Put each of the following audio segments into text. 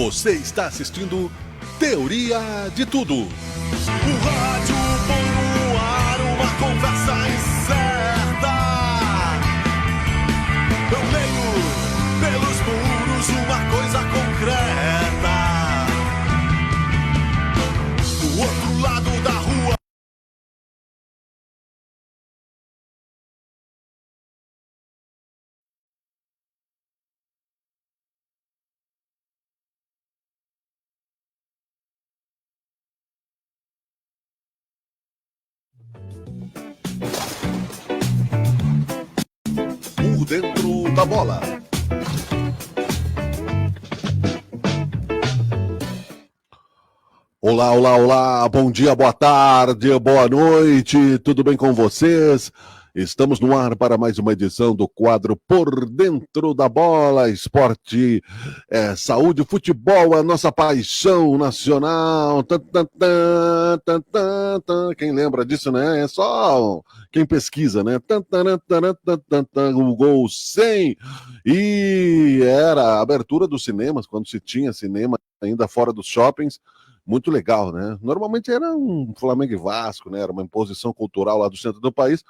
Você está assistindo Teoria de Tudo. O rádio põe no ar uma conversa incerta. Eu leio pelos muros uma coisa concreta. Do outro lado da rua. Por dentro da bola. Olá, olá, olá, bom dia, boa tarde, boa noite, tudo bem com vocês? Estamos no ar para mais uma edição do quadro Por Dentro da Bola, esporte, saúde, futebol, a nossa paixão nacional. Quem lembra disso, né? É só quem pesquisa, né? O gol 100. E era a abertura dos cinemas, quando se tinha cinema ainda fora dos shoppings. Muito legal, né? Normalmente era um Flamengo e Vasco, né? Era uma imposição cultural lá do centro do país,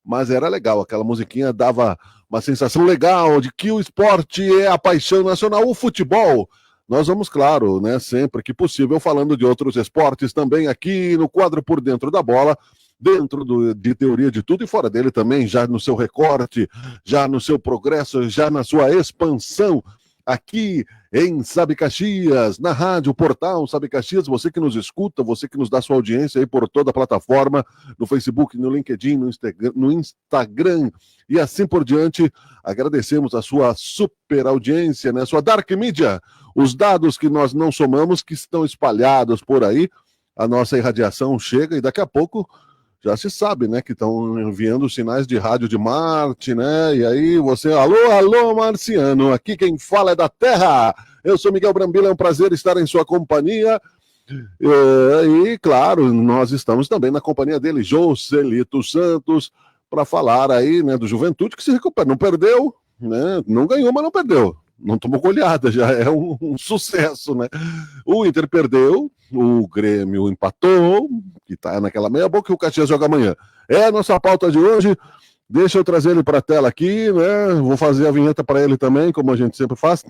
mas era legal. Aquela musiquinha dava uma sensação legal de que o esporte é a paixão nacional, o futebol. Nós vamos, claro, né? Sempre que possível, falando de outros esportes também aqui no quadro Por Dentro da Bola, dentro de Teoria de Tudo e fora dele também, já no seu recorte, já no seu progresso, já na sua expansão. Aqui em Sabe Caxias, na rádio Portal Sabe Caxias, você que nos escuta, você que nos dá sua audiência aí por toda a plataforma, no Facebook, no LinkedIn, no Instagram e assim por diante, agradecemos a sua super audiência, né? Sua Dark Media, os dados que nós não somamos, que estão espalhados por aí, a nossa irradiação chega e daqui a pouco já se sabe, né, que estão enviando sinais de rádio de Marte, né, e aí você, alô, marciano, aqui quem fala é da Terra, eu sou Miguel Brambila, é um prazer estar em sua companhia, e claro, nós estamos também na companhia dele, Joselito Santos, para falar aí, né, do Juventude, que se recupera, não perdeu, né, não ganhou, mas não perdeu. Não tomou goleada, já é um sucesso, né? O Inter perdeu, o Grêmio empatou, que tá naquela meia boca, e o Caxias joga amanhã. É a nossa pauta de hoje. Deixa eu trazer ele para a tela aqui, né? Vou fazer a vinheta para ele também, como a gente sempre faz.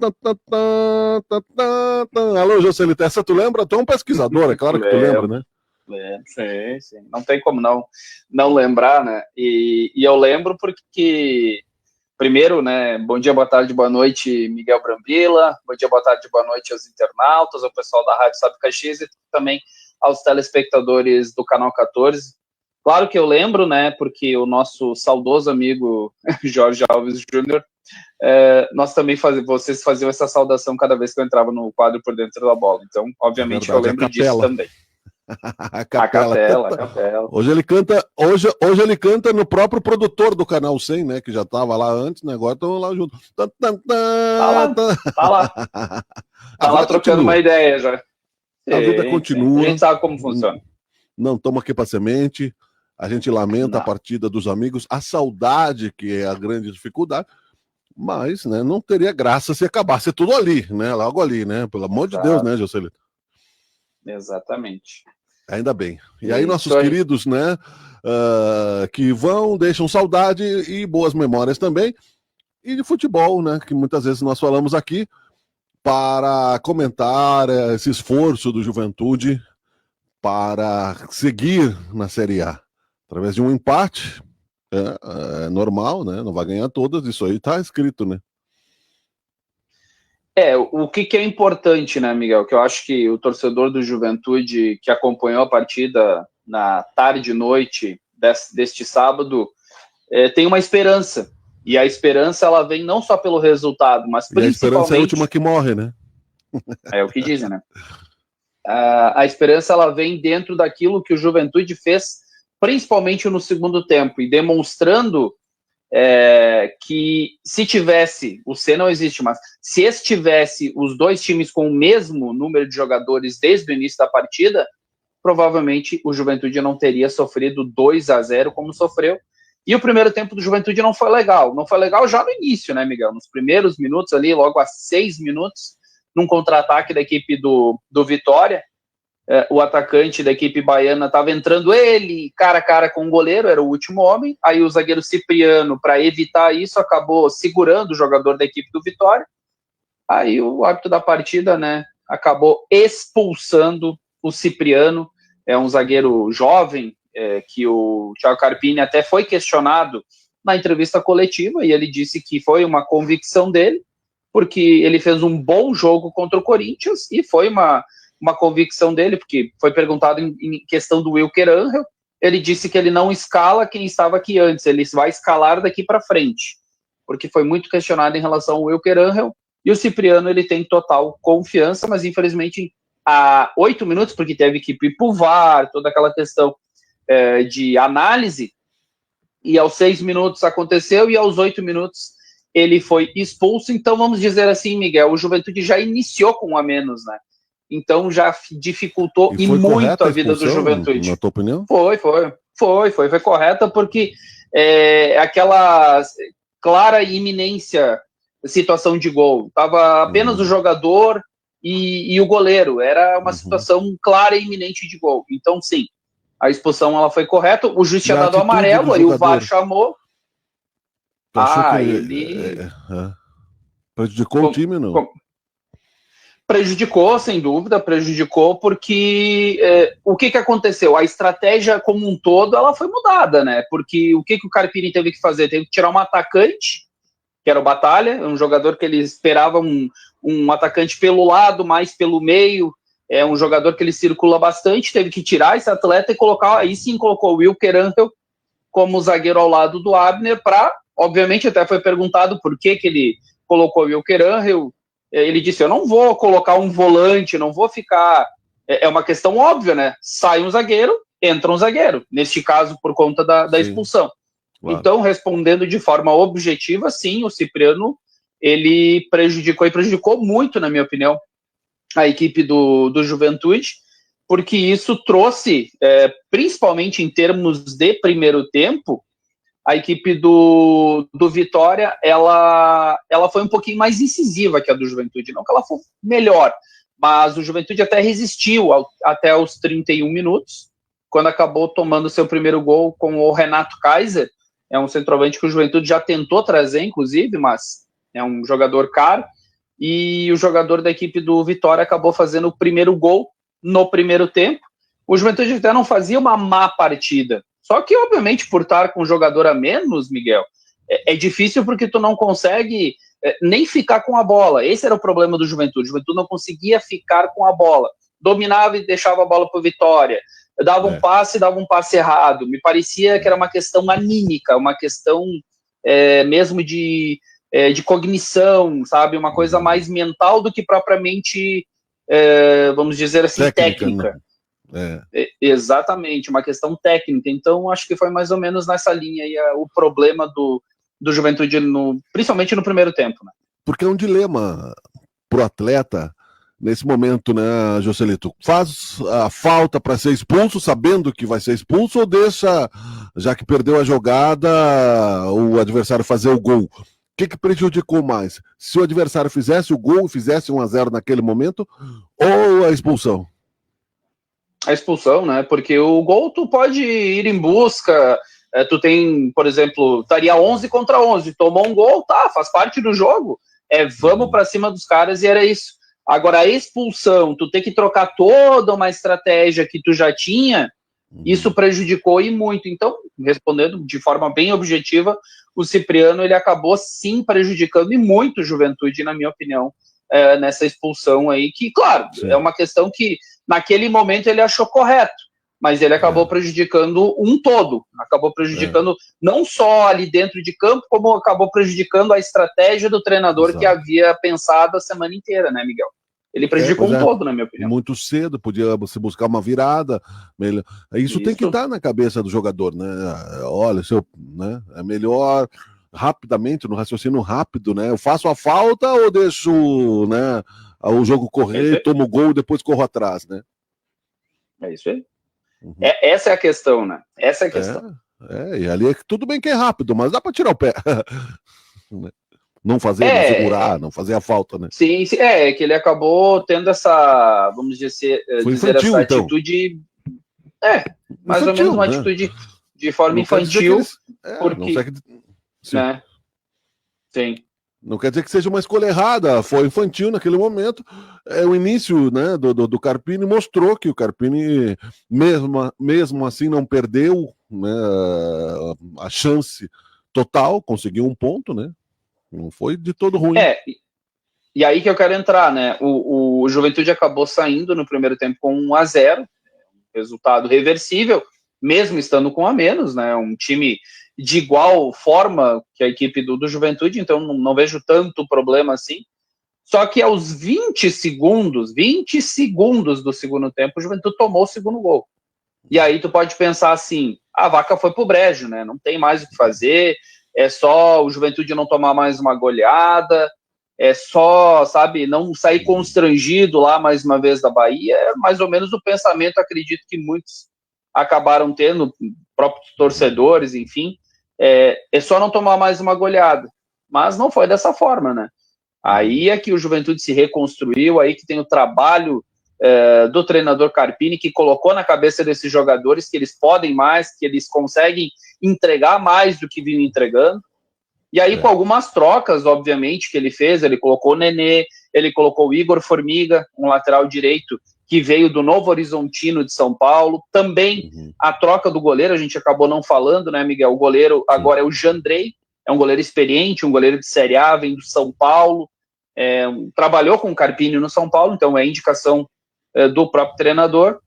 Alô, Joselito, essa tu lembra? Tu é um pesquisador, é claro que tu lembra, né? Sim. Não tem como não lembrar, né? E eu lembro porque... Primeiro, né, bom dia, boa tarde, boa noite, Miguel Brambila, bom dia, boa tarde, boa noite aos internautas, ao pessoal da Rádio Sabe Caxias e também aos telespectadores do Canal 14. Claro que eu lembro, né, porque o nosso saudoso amigo Jorge Alves Júnior, nós também vocês faziam essa saudação cada vez que eu entrava no quadro Por Dentro da Bola, então, obviamente, verdade, eu lembro disso também. A capela. Hoje ele canta no próprio produtor do Canal 100, né? Que já estava lá antes, né? Agora estão lá junto. Tá lá trocando uma ideia já. A vida continua. A gente sabe como funciona. Não estamos aqui para semente. A gente lamenta a partida dos amigos, a saudade, que é a grande dificuldade. Mas, né, não teria graça se acabasse tudo ali, né? Logo ali, né? Pelo amor de Deus, né, Joselito? Exatamente. Ainda bem. E aí, nossos queridos, né, que deixam saudade e boas memórias também. E de futebol, né, que muitas vezes nós falamos aqui para comentar esse esforço do Juventude para seguir na Série A. Através de um empate, é normal, né, não vai ganhar todas, isso aí tá escrito, né. O que é importante, né, Miguel, que eu acho que o torcedor do Juventude que acompanhou a partida na tarde e noite deste sábado tem uma esperança, e a esperança ela vem não só pelo resultado, mas principalmente... E a esperança é a última que morre, né? É o que dizem, né? A esperança ela vem dentro daquilo que o Juventude fez, principalmente no segundo tempo, e demonstrando... que se tivesse, o C não existe, mas se estivesse os dois times com o mesmo número de jogadores desde o início da partida, provavelmente o Juventude não teria sofrido 2-0 como sofreu. E o primeiro tempo do Juventude não foi legal já no início, né, Miguel? Nos primeiros minutos ali, logo a 6 minutos, num contra-ataque da equipe do Vitória. O atacante da equipe baiana estava entrando ele, cara a cara com o goleiro, era o último homem. Aí o zagueiro Cipriano, para evitar isso, acabou segurando o jogador da equipe do Vitória. Aí o árbitro da partida, né, acabou expulsando o Cipriano. É um zagueiro jovem, que o Thiago Carpini até foi questionado na entrevista coletiva, e ele disse que foi uma convicção dele, porque ele fez um bom jogo contra o Corinthians, e foi uma convicção dele, porque foi perguntado em questão do Wilker Angel, ele disse que ele não escala quem estava aqui antes, ele vai escalar daqui para frente, porque foi muito questionado em relação ao Wilker Angel, e o Cipriano ele tem total confiança, mas infelizmente há 8 minutos, porque teve que ir pro VAR, toda aquela questão de análise, e aos 6 minutos aconteceu, e aos 8 minutos ele foi expulso. Então vamos dizer assim, Miguel, o Juventude já iniciou com um a menos, né? Então já dificultou e muito a vida do Juventude. Na tua opinião? Foi correta, porque aquela clara e iminência situação de gol. Tava apenas o jogador e o goleiro. Era uma situação clara e iminente de gol. Então, sim, a expulsão ela foi correta. O juiz tinha dado amarelo, aí o VAR chamou. Ele prejudicou o time, não? Prejudicou, sem dúvida, porque o que aconteceu? A estratégia como um todo, ela foi mudada, né? Porque o que o Carpini teve que fazer? Teve que tirar um atacante, que era o Batalha, um jogador que ele esperava um atacante pelo lado, mais pelo meio, um jogador que ele circula bastante, teve que tirar esse atleta e colocar, aí sim colocou o Wilker Angel como zagueiro ao lado do Abner, obviamente até foi perguntado por que ele colocou o Wilker Angel. Ele disse, eu não vou colocar um volante, não vou ficar... É uma questão óbvia, né? Sai um zagueiro, entra um zagueiro. Neste caso, por conta da expulsão. Claro. Então, respondendo de forma objetiva, sim, o Cipriano, ele prejudicou muito, na minha opinião, a equipe do Juventude, porque isso trouxe, principalmente em termos de primeiro tempo, a equipe do Vitória, ela foi um pouquinho mais incisiva que a do Juventude. Não que ela fosse melhor, mas o Juventude até resistiu até os 31 minutos, quando acabou tomando seu primeiro gol com o Renato Kaiser. É um centroavante que o Juventude já tentou trazer, inclusive, mas é um jogador caro. E o jogador da equipe do Vitória acabou fazendo o primeiro gol no primeiro tempo. O Juventude até não fazia uma má partida. Só que, obviamente, por estar com um jogador a menos, Miguel, é difícil porque tu não consegue nem ficar com a bola. Esse era o problema do Juventude. O Juventude não conseguia ficar com a bola. Dominava e deixava a bola para o Vitória. Dava um passe errado. Me parecia que era uma questão anímica, uma questão mesmo de cognição, sabe? Uma coisa mais mental do que propriamente, vamos dizer assim, técnica. Exatamente, uma questão técnica. Então, acho que foi mais ou menos nessa linha aí, o problema do Juventude, principalmente no primeiro tempo, né? Porque é um dilema pro atleta nesse momento, né, Joselito? Faz a falta para ser expulso, sabendo que vai ser expulso, ou deixa, já que perdeu a jogada, o adversário fazer o gol? O que prejudicou mais? Se o adversário fizesse o gol e fizesse 1-0 naquele momento, ou a expulsão? A expulsão, né? Porque o gol tu pode ir em busca, tu tem, por exemplo, estaria 11 contra 11, tomou um gol, tá, faz parte do jogo, vamos para cima dos caras e era isso. Agora, a expulsão, tu tem que trocar toda uma estratégia que tu já tinha, isso prejudicou e muito. Então, respondendo de forma bem objetiva, o Cipriano, ele acabou sim prejudicando e muito o Juventude, na minha opinião, nessa expulsão aí, que, claro, é uma questão que naquele momento ele achou correto, mas ele acabou prejudicando um todo, acabou prejudicando não só ali dentro de campo, como acabou prejudicando a estratégia do treinador que havia pensado a semana inteira, né, Miguel? Ele prejudicou um todo, na minha opinião. Muito cedo, podia se buscar uma virada. Isso tem que dar na cabeça do jogador, né? Olha, né? É melhor rapidamente, no raciocínio rápido, né? Eu faço a falta ou deixo, né, o jogo correr, tomo o gol e depois corro atrás, né? É isso aí. Essa é a questão, né? Essa é a questão. E ali tudo bem que é rápido, mas dá para tirar o pé. não fazer, não segurar, não fazer a falta, né? Sim, sim, que ele acabou tendo essa, vamos dizer, Foi dizer infantil, essa então. atitude, mais ou menos Infantil, uma né? atitude de forma Não quer dizer que infantil, eles... não porque, sei que... Sim. né, sim. Não quer dizer que seja uma escolha errada, foi infantil naquele momento. O início, né, do Carpini mostrou que o Carpini, mesmo assim, não perdeu, né, a chance total, conseguiu um ponto, né? Não foi de todo ruim. E aí que eu quero entrar, né? O Juventude acabou saindo no primeiro tempo com 1-0, resultado reversível, mesmo estando com a menos, né? Um time de igual forma que a equipe do Juventude, então não vejo tanto problema assim. Só que aos 20 segundos do segundo tempo, o Juventude tomou o segundo gol. E aí tu pode pensar assim, a vaca foi pro brejo, né? Não tem mais o que fazer, é só o Juventude não tomar mais uma goleada, é só, sabe, não sair constrangido lá mais uma vez da Bahia. É mais ou menos o pensamento, acredito que muitos acabaram tendo, próprios torcedores, enfim. É só não tomar mais uma goleada. Mas não foi dessa forma, né? Aí é que o Juventude se reconstruiu, aí que tem o trabalho do treinador Carpini, que colocou na cabeça desses jogadores que eles podem mais, que eles conseguem entregar mais do que vinham entregando. E aí, com algumas trocas, obviamente, que ele fez, ele colocou o Nenê, ele colocou o Igor Formiga, um lateral direito que veio do Novo Horizontino de São Paulo. Também a troca do goleiro, a gente acabou não falando, né, Miguel? O goleiro agora é o Jandrei, é um goleiro experiente, um goleiro de Série A, vem do São Paulo, trabalhou com o Carpini no São Paulo, então é indicação do próprio treinador.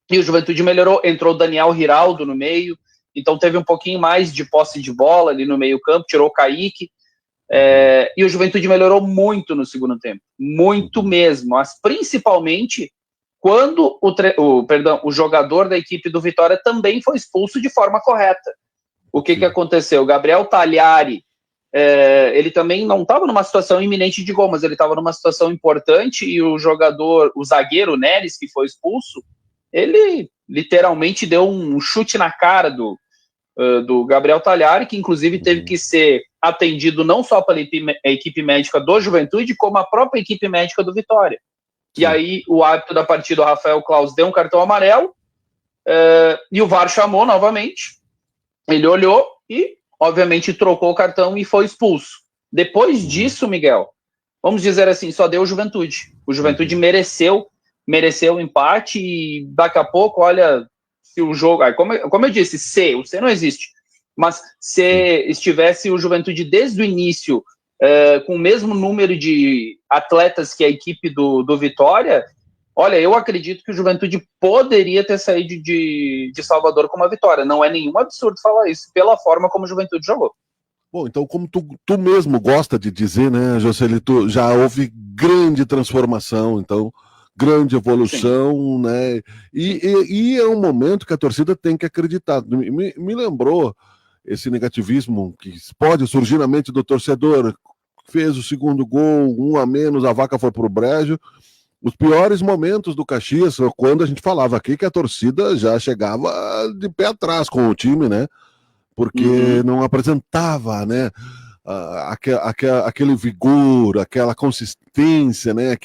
E o Juventude melhorou, entrou o Daniel Giraldo no meio, então teve um pouquinho mais de posse de bola ali no meio campo, tirou o Kaique, e o Juventude melhorou muito no segundo tempo, muito mesmo, mas principalmente quando o jogador da equipe do Vitória também foi expulso de forma correta. O que aconteceu? O Gabriel Tagliari, ele também não estava numa situação iminente de gol, mas ele estava numa situação importante, e o zagueiro Neres, que foi expulso, ele literalmente deu um chute na cara do Gabriel Tagliari, que inclusive teve que ser atendido não só pela equipe médica do Juventude, como a própria equipe médica do Vitória. Sim. E aí o árbitro da partida, o Rafael Claus, deu um cartão amarelo, e o VAR chamou novamente, ele olhou e obviamente trocou o cartão e foi expulso. Depois disso, Miguel, vamos dizer assim, só deu o Juventude. O Juventude mereceu o empate, e daqui a pouco, olha, se o jogo... Como eu disse, o C não existe, mas se estivesse o Juventude desde o início com o mesmo número de atletas que a equipe do Vitória, olha, eu acredito que o Juventude poderia ter saído de Salvador com uma vitória. Não é nenhum absurdo falar isso, pela forma como o Juventude jogou. Bom, então, como tu mesmo gosta de dizer, né, Joselito, já houve grande transformação, então, grande evolução, sim, né, e é um momento que a torcida tem que acreditar. Me lembrou esse negativismo que pode surgir na mente do torcedor, fez o segundo gol, 1 a menos, a vaca foi pro brejo. Os piores momentos do Caxias, quando a gente falava aqui que a torcida já chegava de pé atrás com o time, né? Porque não apresentava, né? Aquele vigor, aquela consistência, né?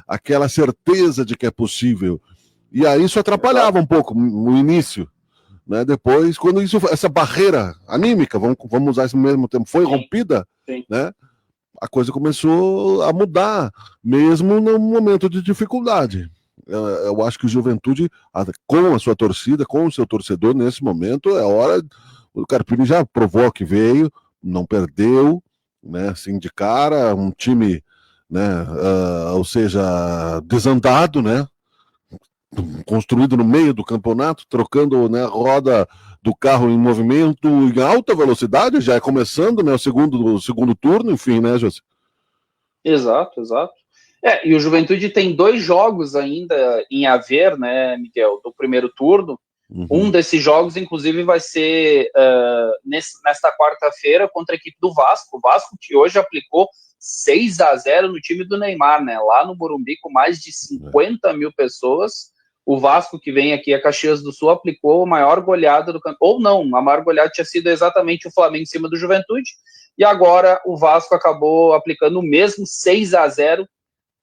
Aquela certeza de que é possível. E aí isso atrapalhava um pouco no início, né? Depois, quando essa barreira anímica, vamos usar esse mesmo termo, foi rompida, né? A coisa começou a mudar, mesmo no momento de dificuldade. Eu acho que o Juventude, com a sua torcida, com o seu torcedor, nesse momento, é hora. O Carpini já provou que veio, não perdeu, né? Assim, de cara, um time, né? Ou seja, desandado, né? Construído no meio do campeonato, trocando, né, a roda do carro em movimento em alta velocidade, já é começando, né, o segundo turno, enfim, né, José? Exato. E o Juventude tem 2 jogos ainda em haver, né, Miguel, do primeiro turno. Um desses jogos, inclusive, vai ser nesta quarta-feira contra a equipe do Vasco. O Vasco que hoje aplicou 6-0 no time do Neymar, né, lá no Morumbi, com mais de 50 mil pessoas. O Vasco, que vem aqui a Caxias do Sul, aplicou a maior goleada do campeonato. Ou não, a maior goleada tinha sido exatamente o Flamengo em cima do Juventude. e agora o Vasco acabou aplicando o mesmo 6-0,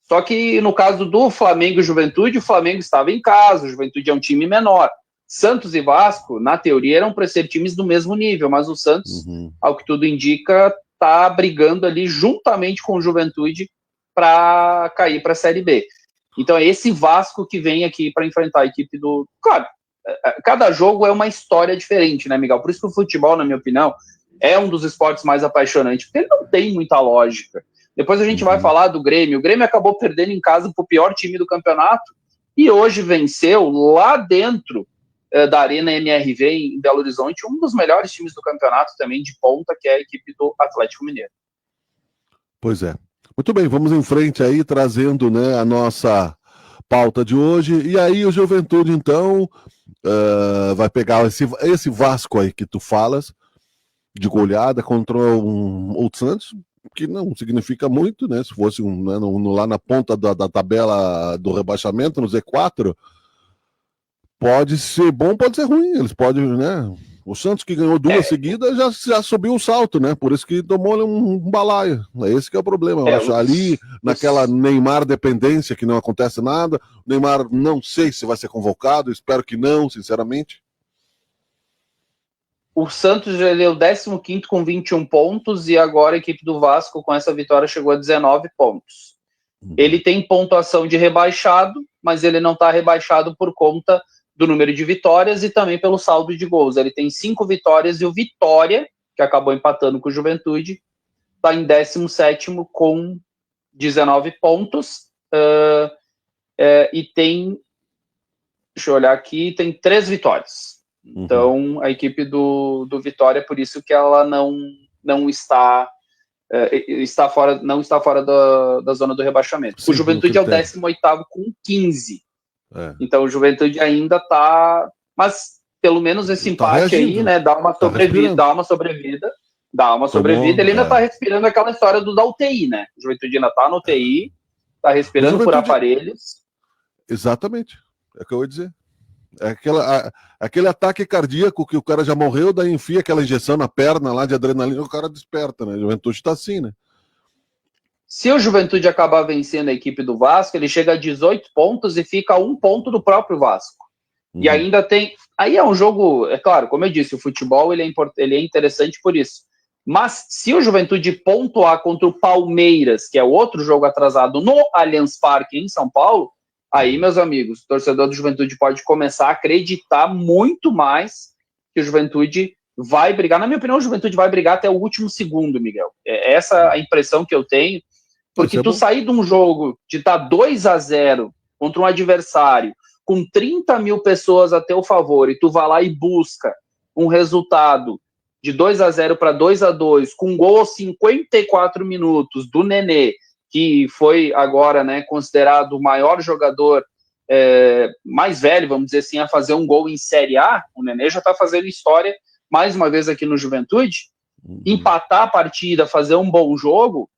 só que no caso do Flamengo e Juventude, o Flamengo estava em casa, o Juventude é um time menor. Santos e Vasco, na teoria, eram para ser times do mesmo nível, mas o Santos, ao que tudo indica, está brigando ali juntamente com o Juventude para cair para a Série B. Então é esse Vasco que vem aqui para enfrentar a equipe do... Claro, cada jogo é uma história diferente, né, Miguel? Por isso que o futebol, na minha opinião, é um dos esportes mais apaixonantes, porque ele não tem muita lógica. Depois a gente vai falar do Grêmio. O Grêmio acabou perdendo em casa para o pior time do campeonato e hoje venceu lá dentro da Arena MRV em Belo Horizonte, um dos melhores times do campeonato também de ponta, que é a equipe do Atlético Mineiro. Pois é. Muito bem, vamos em frente aí, trazendo, né, a nossa pauta de hoje. E aí o Juventude, então, vai pegar esse Vasco aí que tu falas, de goleada contra o Santos, que não significa muito, né? Se fosse lá na ponta da tabela do rebaixamento, no Z4, pode ser bom, pode ser ruim. Eles podem, né? O Santos, que ganhou 2 seguidas, já subiu o salto, né? Por isso que tomou um balaio. É esse que é o problema. Eu acho ali, naquela Neymar dependência, que não acontece nada. O Neymar, não sei se vai ser convocado, espero que não, sinceramente. O Santos já é o 15º com 21 pontos e agora a equipe do Vasco, com essa vitória, chegou a 19 pontos. Ele tem pontuação de rebaixado, mas ele não está rebaixado por conta do número de vitórias e também pelo saldo de gols. Ele tem 5 vitórias e o Vitória, que acabou empatando com o Juventude, está em 17º com 19 pontos e tem, deixa eu olhar aqui, tem 3 vitórias. Então, a equipe do Vitória, por isso que ela não está fora, não está fora da zona do rebaixamento. Sim, o Juventude é o 18º com 15. Então, o Juventude ainda está... Mas, pelo menos, esse empate aí, né, dá uma sobrevida. Ele ainda está respirando aquela história da UTI, né? O Juventude ainda está na UTI, está respirando por aparelhos. Exatamente. É o que eu ia dizer. É aquele ataque cardíaco que o cara já morreu, daí enfia aquela injeção na perna lá de adrenalina, o cara desperta, né? A Juventude tá assim, né? Se o Juventude acabar vencendo a equipe do Vasco, ele chega a 18 pontos e fica a 1 ponto do próprio Vasco. E ainda tem... Aí é um jogo... É claro, como eu disse, o futebol ele é interessante por isso. Mas se o Juventude pontuar contra o Palmeiras, que é o outro jogo atrasado no Allianz Parque em São Paulo, aí, meus amigos, o torcedor do Juventude pode começar a acreditar muito mais que o Juventude vai brigar. Na minha opinião, o Juventude vai brigar até o último segundo, Miguel. É essa a impressão que eu tenho. Porque tu sair de um jogo de estar 2-0 contra um adversário com 30 mil pessoas a teu favor e tu vai lá e busca um resultado de 2-0 para 2-2 com um gol aos 54 minutos do Nenê, que foi agora, né, considerado o maior jogador mais velho, vamos dizer assim, a fazer um gol em Série A. O Nenê já está fazendo história mais uma vez aqui no Juventude. Empatar a partida, fazer um bom jogo,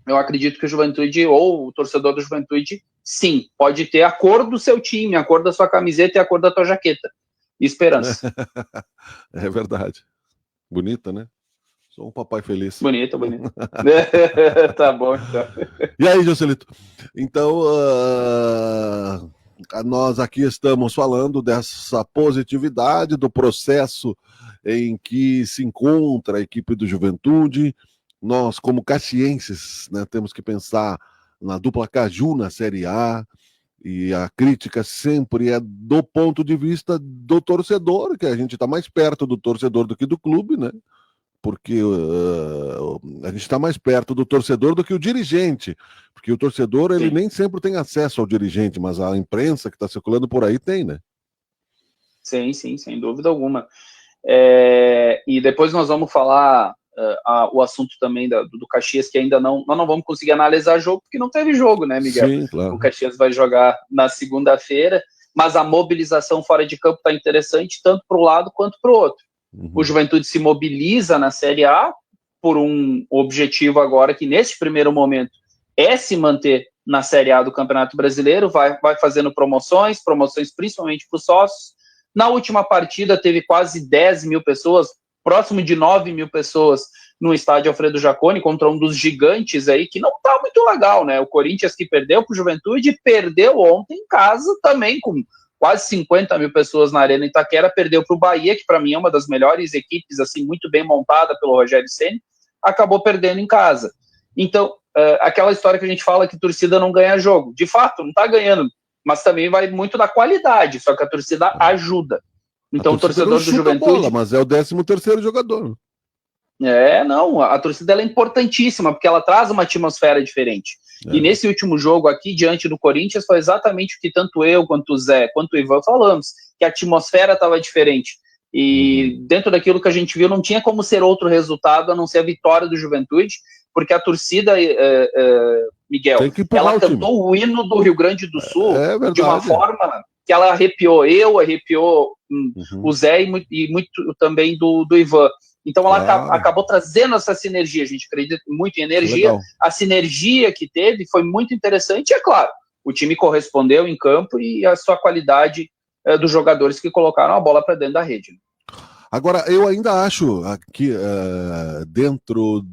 eu acredito que o Juventude, ou o torcedor do Juventude, sim, pode ter a cor do seu time, a cor da sua camiseta e a cor da tua jaqueta. Esperança. É verdade. Bonita, né? Sou um papai feliz. Bonito. Tá bom, então. E aí, Joselito? Então, nós aqui estamos falando dessa positividade, do processo em que se encontra a equipe do Juventude. Nós, como caxienses, né, temos que pensar na dupla Caju na Série A, e a crítica sempre é do ponto de vista do torcedor, que a gente está mais perto do torcedor do que do clube, né? Porque a gente está mais perto do torcedor do que o dirigente, porque o torcedor ele nem sempre tem acesso ao dirigente, mas a imprensa que está circulando por aí tem, né? Sim, sem dúvida alguma. E depois nós vamos falar o assunto também do Caxias, que ainda nós não vamos conseguir analisar jogo, porque não teve jogo, né, Miguel? Sim, claro. O Caxias vai jogar na segunda-feira, mas a mobilização fora de campo está interessante, tanto para um lado quanto para o outro. O Juventude se mobiliza na Série A por um objetivo agora que, nesse primeiro momento, é se manter na Série A do Campeonato Brasileiro, vai fazendo promoções principalmente para os sócios. Na última partida teve quase 10 mil pessoas, próximo de 9 mil pessoas no estádio Alfredo Jaconi, contra um dos gigantes aí, que não tá muito legal, né? O Corinthians, que perdeu pro Juventude, perdeu ontem em casa também, com quase 50 mil pessoas na Arena Itaquera, perdeu pro Bahia, que para mim é uma das melhores equipes, assim, muito bem montada pelo Rogério Ceni, acabou perdendo em casa. Então, aquela história que a gente fala que torcida não ganha jogo, de fato, não tá ganhando, mas também vai muito da qualidade, só que a torcida ajuda. Então, o torcedor do Juventude... bola, mas é o 13º jogador. Não, a torcida ela é importantíssima, porque ela traz uma atmosfera diferente. E nesse último jogo aqui, diante do Corinthians, foi exatamente o que tanto eu, quanto o Zé, quanto o Ivan falamos, que a atmosfera estava diferente. E dentro daquilo que a gente viu, não tinha como ser outro resultado, a não ser a vitória do Juventude, porque a torcida, Miguel, ela cantou o hino do Rio Grande do Sul de uma forma que ela arrepiou o Zé e muito também do Ivan. Então ela acabou trazendo essa sinergia, a gente acredita muito em energia, a sinergia que teve foi muito interessante, e é claro, o time correspondeu em campo e a sua qualidade dos jogadores que colocaram a bola para dentro da rede. Agora, eu ainda acho aqui, dentro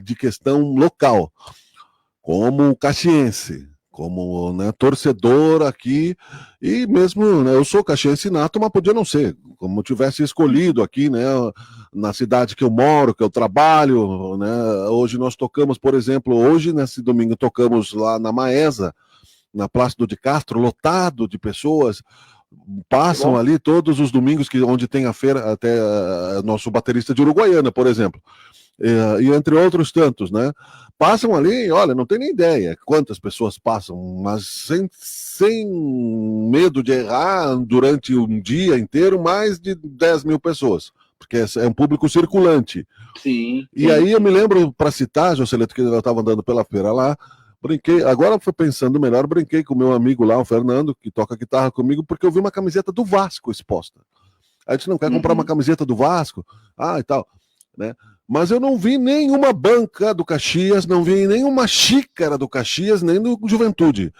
de questão local, como caxiense, como torcedor aqui, e mesmo, eu sou caxiense nato, mas podia não ser, como tivesse escolhido aqui, na cidade que eu moro, que eu trabalho, hoje nós tocamos, por exemplo, nesse domingo tocamos lá na Maesa, na Plácido de Castro, lotado de pessoas, passam ali todos os domingos onde tem a feira, até nosso baterista de Uruguaiana, por exemplo, e entre outros tantos, passam ali, olha, não tem nem ideia quantas pessoas passam, mas sem medo de errar, durante um dia inteiro, mais de 10 mil pessoas, porque é um público circulante. Sim. E aí eu me lembro, para citar, Joceleto, que eu estava andando pela feira lá, brinquei, agora foi pensando melhor, brinquei com o meu amigo lá, o Fernando, que toca guitarra comigo, porque eu vi uma camiseta do Vasco exposta. Aí a gente não quer comprar uma camiseta do Vasco, e tal, Mas eu não vi nenhuma banca do Caxias, não vi nenhuma xícara do Caxias, nem do Juventude.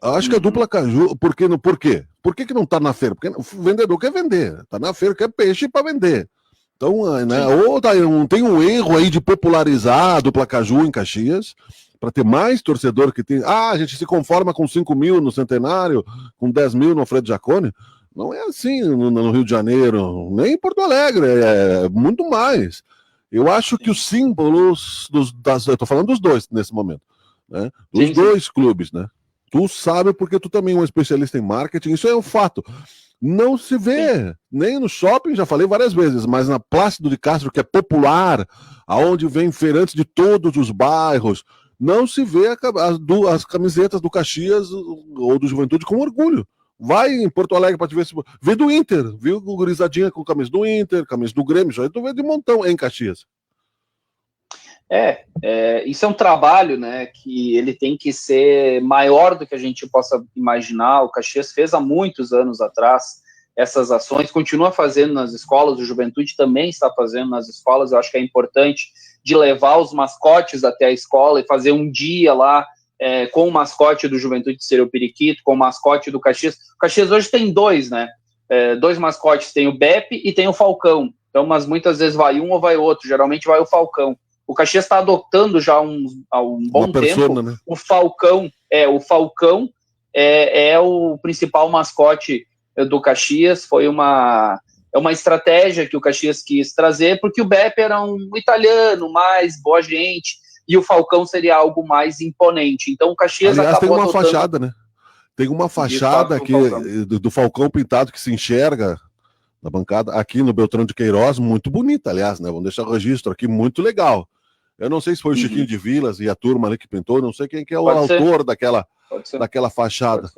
Acho que a dupla Caju, por quê? Por que não tá na feira? Porque o vendedor quer vender, tá na feira, quer peixe para vender. Então, ou tem um erro aí de popularizar a dupla Caju em Caxias, para ter mais torcedor que tem. A gente se conforma com 5 mil no Centenário, com 10 mil no Alfredo Jaconi. Não é assim no Rio de Janeiro, nem em Porto Alegre, é muito mais. Eu acho que os símbolos eu tô falando dos dois nesse momento, dos dois clubes, Tu sabe porque tu também é um especialista em marketing, isso é um fato. Não se vê, nem no shopping, já falei várias vezes, mas na Plácido de Castro, que é popular, aonde vem feirantes de todos os bairros, não se vê as camisetas do Caxias ou do Juventude com orgulho. Vai em Porto Alegre para te ver vê do Inter, viu o gurizadinha com camisa do Inter, camisa do Grêmio, já tu vê de montão em Caxias. Isso é um trabalho, que ele tem que ser maior do que a gente possa imaginar. O Caxias fez há muitos anos atrás essas ações, continua fazendo nas escolas, o Juventude também está fazendo nas escolas. Eu acho que é importante de levar os mascotes até a escola e fazer um dia lá com o mascote do Juventude, que seria o Periquito, com o mascote do Caxias. O Caxias hoje tem dois, dois mascotes, tem o Beppe e tem o Falcão. Então, mas muitas vezes vai um ou vai outro, geralmente vai o Falcão. O Caxias está adotando já há um bom tempo, o Falcão é o principal mascote do Caxias. Foi uma estratégia que o Caxias quis trazer, porque o Beppe era um italiano mais boa gente, e o Falcão seria algo mais imponente. Então o Caxias acabou tem uma fachada, Tem uma fachada aqui do Falcão pintado que se enxerga na bancada, aqui no Beltrão de Queiroz, muito bonita, aliás, Vamos deixar o registro aqui, muito legal. Eu não sei se foi o Chiquinho de Vilas e a turma ali que pintou, não sei quem que é o autor daquela fachada.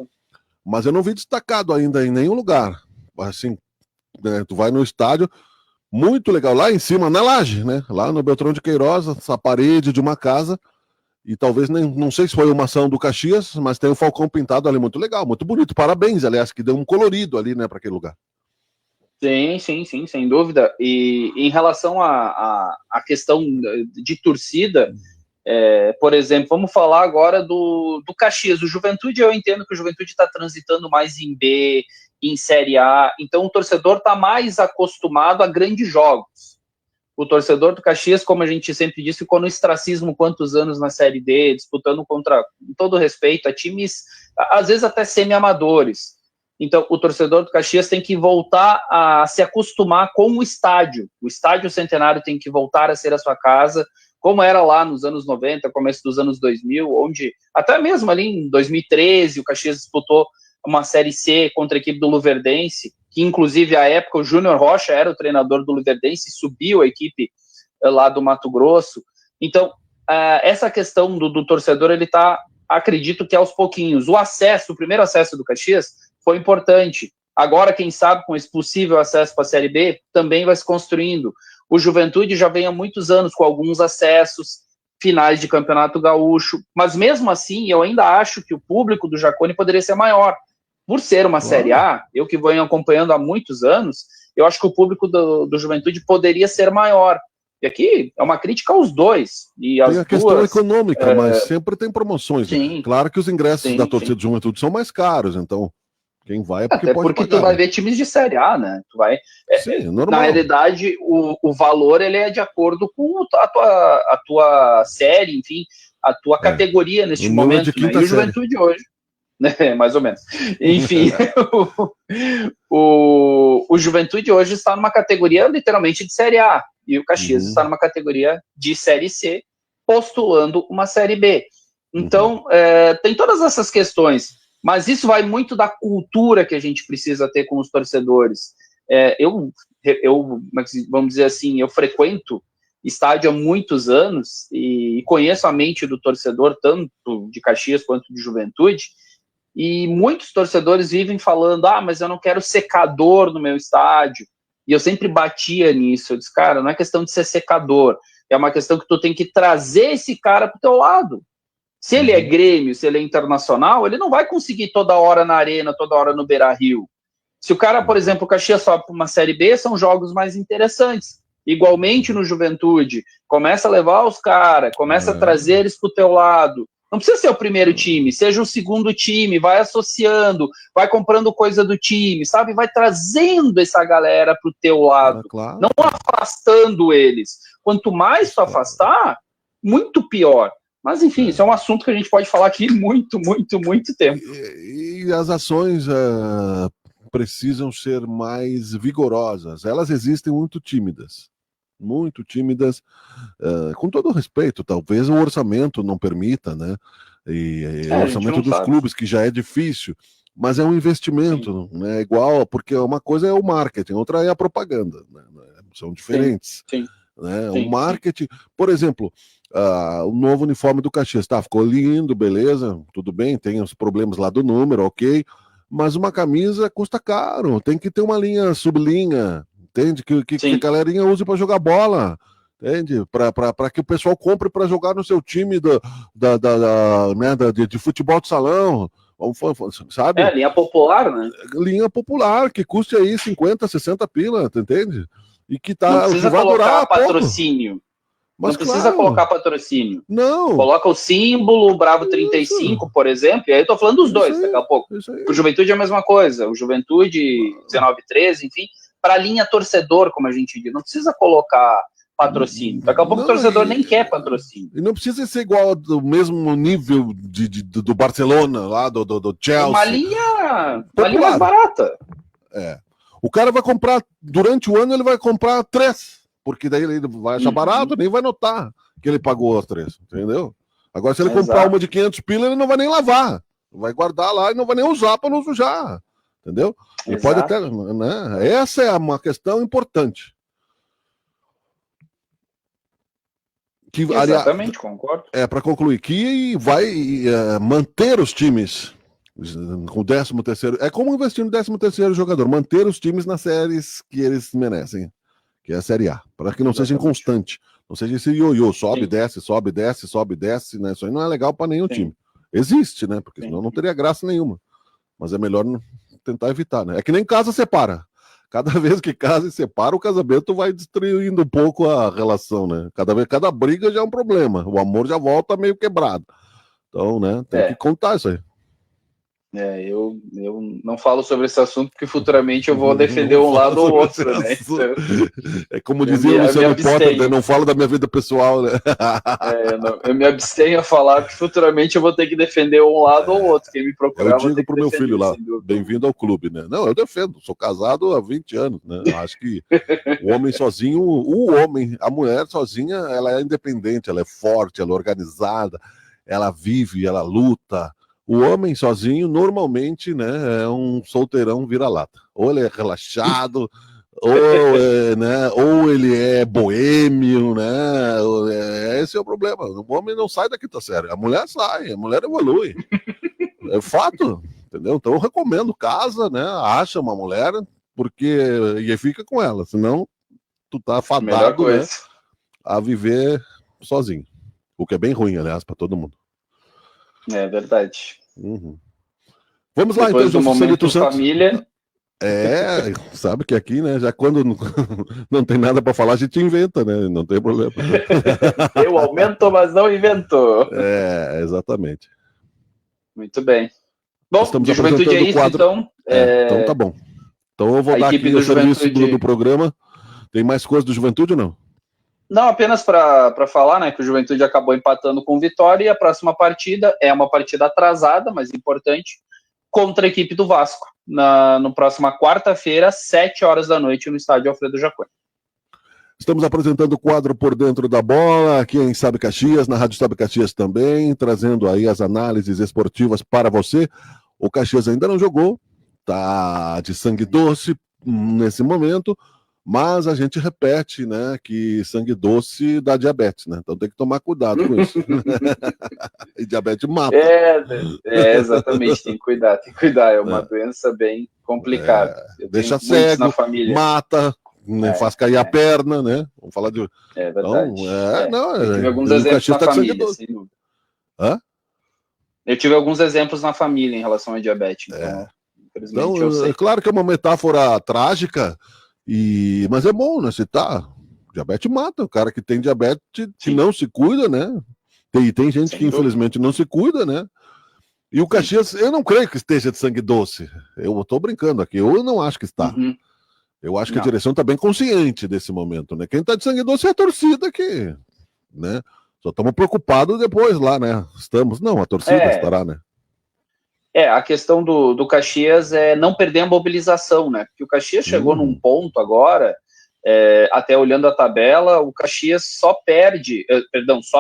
Mas eu não vi destacado ainda em nenhum lugar. Assim, tu vai no estádio, muito legal, lá em cima, na laje, Lá no Beltrão de Queiroz, essa parede de uma casa, e talvez, não sei se foi uma ação do Caxias, mas tem o Falcão pintado ali, muito legal, muito bonito. Parabéns, aliás, que deu um colorido ali, para aquele lugar. Sim, sem dúvida. E em relação à questão de torcida, Por exemplo, vamos falar agora do Caxias. O Juventude, eu entendo que o Juventude está transitando mais em B, em Série A, então o torcedor está mais acostumado a grandes jogos. O torcedor do Caxias, como a gente sempre disse, ficou no ostracismo quantos anos na Série D, disputando contra, com todo respeito, a times, às vezes até semi-amadores. Então, o torcedor do Caxias tem que voltar a se acostumar com o estádio. O estádio Centenário tem que voltar a ser a sua casa, como era lá nos anos 90, começo dos anos 2000, onde, até mesmo ali em 2013, o Caxias disputou uma Série C contra a equipe do Luverdense, que inclusive à época o Júnior Rocha era o treinador do Luverdense e subiu a equipe lá do Mato Grosso. Então, essa questão do torcedor, ele está, acredito que aos pouquinhos. O primeiro acesso do Caxias foi importante. Agora, quem sabe, com esse possível acesso para a Série B, também vai se construindo. O Juventude já vem há muitos anos com alguns acessos, finais de Campeonato Gaúcho, mas mesmo assim, eu ainda acho que o público do Jacone poderia ser maior. Por ser uma Série A, eu que venho acompanhando há muitos anos, eu acho que o público do Juventude poderia ser maior. E aqui é uma crítica aos dois. E tem a questão econômica, mas sempre tem promoções. Sim, né? Claro que os ingressos da torcida do Juventude são mais caros, então quem vai é porque até pode porque pagar, tu vai ver times de Série A, né? Tu vai. Sim, normal. Na realidade, o valor ele é de acordo com a tua série, enfim, a tua categoria neste momento. Né? E o Juventude hoje. Mais ou menos. Enfim, o Juventude hoje está numa categoria literalmente de Série A, e o Caxias está numa categoria de Série C, postulando uma Série B. Então, tem todas essas questões, mas isso vai muito da cultura que a gente precisa ter com os torcedores. Eu vamos dizer assim, eu frequento estádio há muitos anos e conheço a mente do torcedor, tanto de Caxias quanto de Juventude. E muitos torcedores vivem falando, mas eu não quero secador no meu estádio. E eu sempre batia nisso. Eu disse, cara, não é questão de ser secador. É uma questão que tu tem que trazer esse cara pro teu lado. Se ele é Grêmio, se ele é Internacional, ele não vai conseguir toda hora na Arena, toda hora no Beira-Rio. Se o cara, por exemplo, o Caxias sobe para uma Série B, são jogos mais interessantes. Igualmente no Juventude. Começa a levar os caras, começa a trazer eles pro teu lado. Não precisa ser o primeiro time, seja o segundo time, vai associando, vai comprando coisa do time, sabe? Vai trazendo essa galera pro teu lado, claro. Não afastando eles. Quanto mais tu afastar, muito pior. Mas, enfim, isso é um assunto que a gente pode falar aqui muito, muito, muito tempo. E as ações precisam ser mais vigorosas. Elas existem muito tímidas, com todo respeito, talvez o orçamento não permita, né? E o orçamento dos clubes, que já é difícil, mas é um investimento, né? Igual, porque uma coisa é o marketing, outra é a propaganda, né? São diferentes. Sim. Né? O marketing, por exemplo, o novo uniforme do Caxias, ficou lindo, beleza, tudo bem, tem os problemas lá do número, ok, mas uma camisa custa caro, tem que ter uma linha, sublinha, entende? Que a galerinha use para jogar bola, entende? Para que o pessoal compre para jogar no seu time de futebol de salão, sabe? Linha popular, né? Linha popular, que custe aí 50, 60 pila, entende? E que não precisa vai colocar durar patrocínio. Mas não precisa colocar patrocínio. Não. Coloca o símbolo, o Bravo 35, por exemplo, e aí eu tô falando dos dois daqui a pouco. O Juventude é a mesma coisa, o Juventude 19, 13, enfim, para a linha torcedor, como a gente diz, não precisa colocar patrocínio. Daqui a pouco o torcedor nem quer patrocínio. E não precisa ser igual ao mesmo nível do Barcelona, lá do Chelsea. Uma linha mais barata. O cara vai comprar, durante o ano ele vai comprar 3, porque daí ele vai achar barato, nem vai notar que ele pagou as 3, entendeu? Agora, se ele comprar uma de 500 pila, ele não vai nem lavar. Vai guardar lá e não vai nem usar para não sujar, entendeu? E pode até, né? Essa é uma questão importante. Exatamente, concordo. Para concluir, que vai manter os times com o 13º, é como investir no 13º jogador, manter os times nas séries que eles merecem, que é a Série A, para que não seja inconstante, não seja esse ioiô, sobe, desce, sobe, desce, sobe, desce, né? Isso aí não é legal para nenhum time. Existe, né? Porque senão não teria graça nenhuma, mas é melhor tentar evitar, né? É que nem casa separa. cada vez que casa e separa, o casamento vai destruindo um pouco a relação, né? Cada briga já é um problema. O amor já volta meio quebrado. Então, né, tem que contar isso aí. Eu não falo sobre esse assunto porque futuramente eu vou defender um lado ou outro, né? Então, é como dizia o Luciano Potter, né? Não falo da minha vida pessoal, né? Eu me abstenho a falar que futuramente eu vou ter que defender um lado ou outro. Quem me procurar, eu digo pro meu filho lá, bem-vindo ao clube, né? Não, eu defendo, sou casado há 20 anos, né? Acho que o homem sozinho, a mulher sozinha, ela é independente, ela é forte, ela é organizada, ela vive, ela luta. O homem sozinho, normalmente, né, é um solteirão vira-lata. Ou ele é relaxado, ou ele é boêmio, né? Esse é o problema. O homem não sai da quinta série. A mulher sai, a mulher evolui. É fato, entendeu? Então eu recomendo, casa, né? Acha uma mulher, e fica com ela. Senão, tu tá fadado, né, a viver sozinho. O que é bem ruim, aliás, para todo mundo. É verdade. Uhum. Vamos lá, depois então, do momento família. Sabe que aqui, né, já quando não tem nada para falar, a gente inventa, né? Não tem problema. Eu aumento, mas não invento. Exatamente. Muito bem. Bom, estamos de Juventude é isso, quadro... então. Então tá bom. Então eu vou dar aqui o serviço do programa. Tem mais coisa do Juventude ou não? Não, apenas para falar, né, que o Juventude acabou empatando com o Vitória e a próxima partida é uma partida atrasada, mas importante, contra a equipe do Vasco, no próxima quarta-feira, 7h da noite, no estádio Alfredo Jaconi. Estamos apresentando o quadro Por Dentro da Bola, aqui em Sabe Caxias, na Rádio Sabe Caxias também, trazendo aí as análises esportivas para você. O Caxias ainda não jogou, tá de sangue doce nesse momento, mas a gente repete, né, que sangue doce dá diabetes, né? Então tem que tomar cuidado com isso. E diabetes mata. Exatamente, tem que cuidar. É uma doença bem complicada. Deixa cego, na família. Mata, faz cair a perna, né? Vamos falar de... É verdade. Eu tive alguns exemplos na família, sem dúvida. Eu tive alguns exemplos na família em relação a diabetes, então, infelizmente, eu sei. É claro que é uma metáfora trágica, mas é bom, né? Diabetes mata. O cara que tem diabetes, que não se cuida, né? Tem gente que infelizmente não se cuida, né? E o Caxias, eu não creio que esteja de sangue doce. Eu tô brincando aqui, eu não acho que está. Eu acho que a direção está bem consciente desse momento, né? Quem está de sangue doce é a torcida que, né? Só estamos preocupados depois lá, né? A torcida estará, né? A questão do Caxias é não perder a mobilização, né? Porque o Caxias chegou num ponto agora, até olhando a tabela, o Caxias só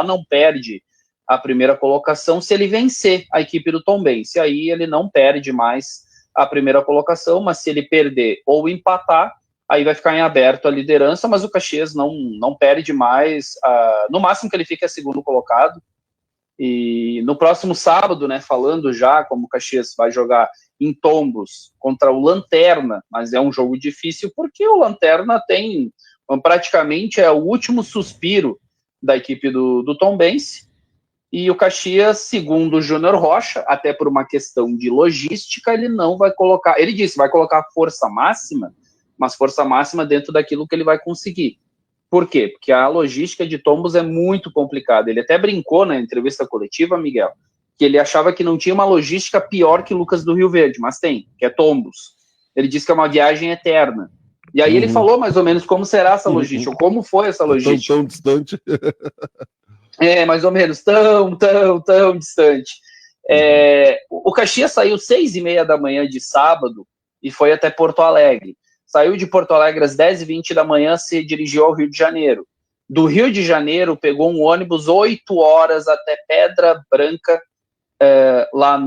não perde a primeira colocação se ele vencer a equipe do Tombense. Aí ele não perde mais a primeira colocação, mas se ele perder ou empatar, aí vai ficar em aberto a liderança, mas o Caxias não perde mais, no máximo que ele fica é segundo colocado. E no próximo sábado, né, falando já como o Caxias vai jogar em Tombos contra o Lanterna, mas é um jogo difícil porque o Lanterna praticamente é o último suspiro da equipe do Tombense, e o Caxias, segundo o Júnior Rocha, até por uma questão de logística, ele não vai colocar, ele disse, vai colocar força máxima, mas força máxima dentro daquilo que ele vai conseguir. Por quê? Porque a logística de Tombos é muito complicada. Ele até brincou na entrevista coletiva, Miguel, que ele achava que não tinha uma logística pior que Lucas do Rio Verde, mas tem, que é Tombos. Ele disse que é uma viagem eterna. E aí ele falou mais ou menos como será essa logística, ou como foi essa logística. Tão distante. Mais ou menos, tão distante. O Caxias saiu 6h30 da manhã de sábado e foi até Porto Alegre. Saiu de Porto Alegre às 10h20 da manhã, se dirigiu ao Rio de Janeiro. Do Rio de Janeiro, pegou um ônibus 8 horas até Pedra Branca, lá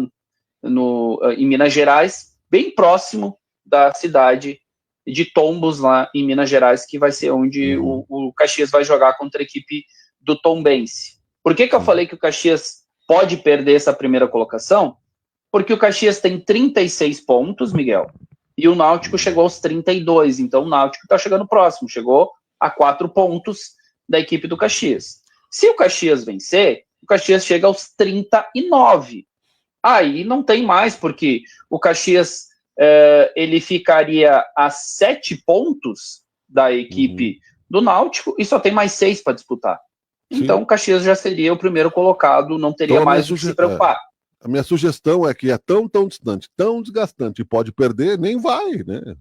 em Minas Gerais, bem próximo da cidade de Tombos, lá em Minas Gerais, que vai ser onde o Caxias vai jogar contra a equipe do Tombense. Por que eu falei que o Caxias pode perder essa primeira colocação? Porque o Caxias tem 36 pontos, Miguel, e o Náutico chegou aos 32, então o Náutico está chegando próximo, chegou a 4 pontos da equipe do Caxias. Se o Caxias vencer, o Caxias chega aos 39. Aí não tem mais, porque o Caxias ele ficaria a 7 pontos da equipe do Náutico e só tem mais 6 para disputar. Sim. Então o Caxias já seria o primeiro colocado, não teria Então, mais o que se preocupar. A minha sugestão é que é tão distante, tão desgastante, e pode perder, nem vai, né?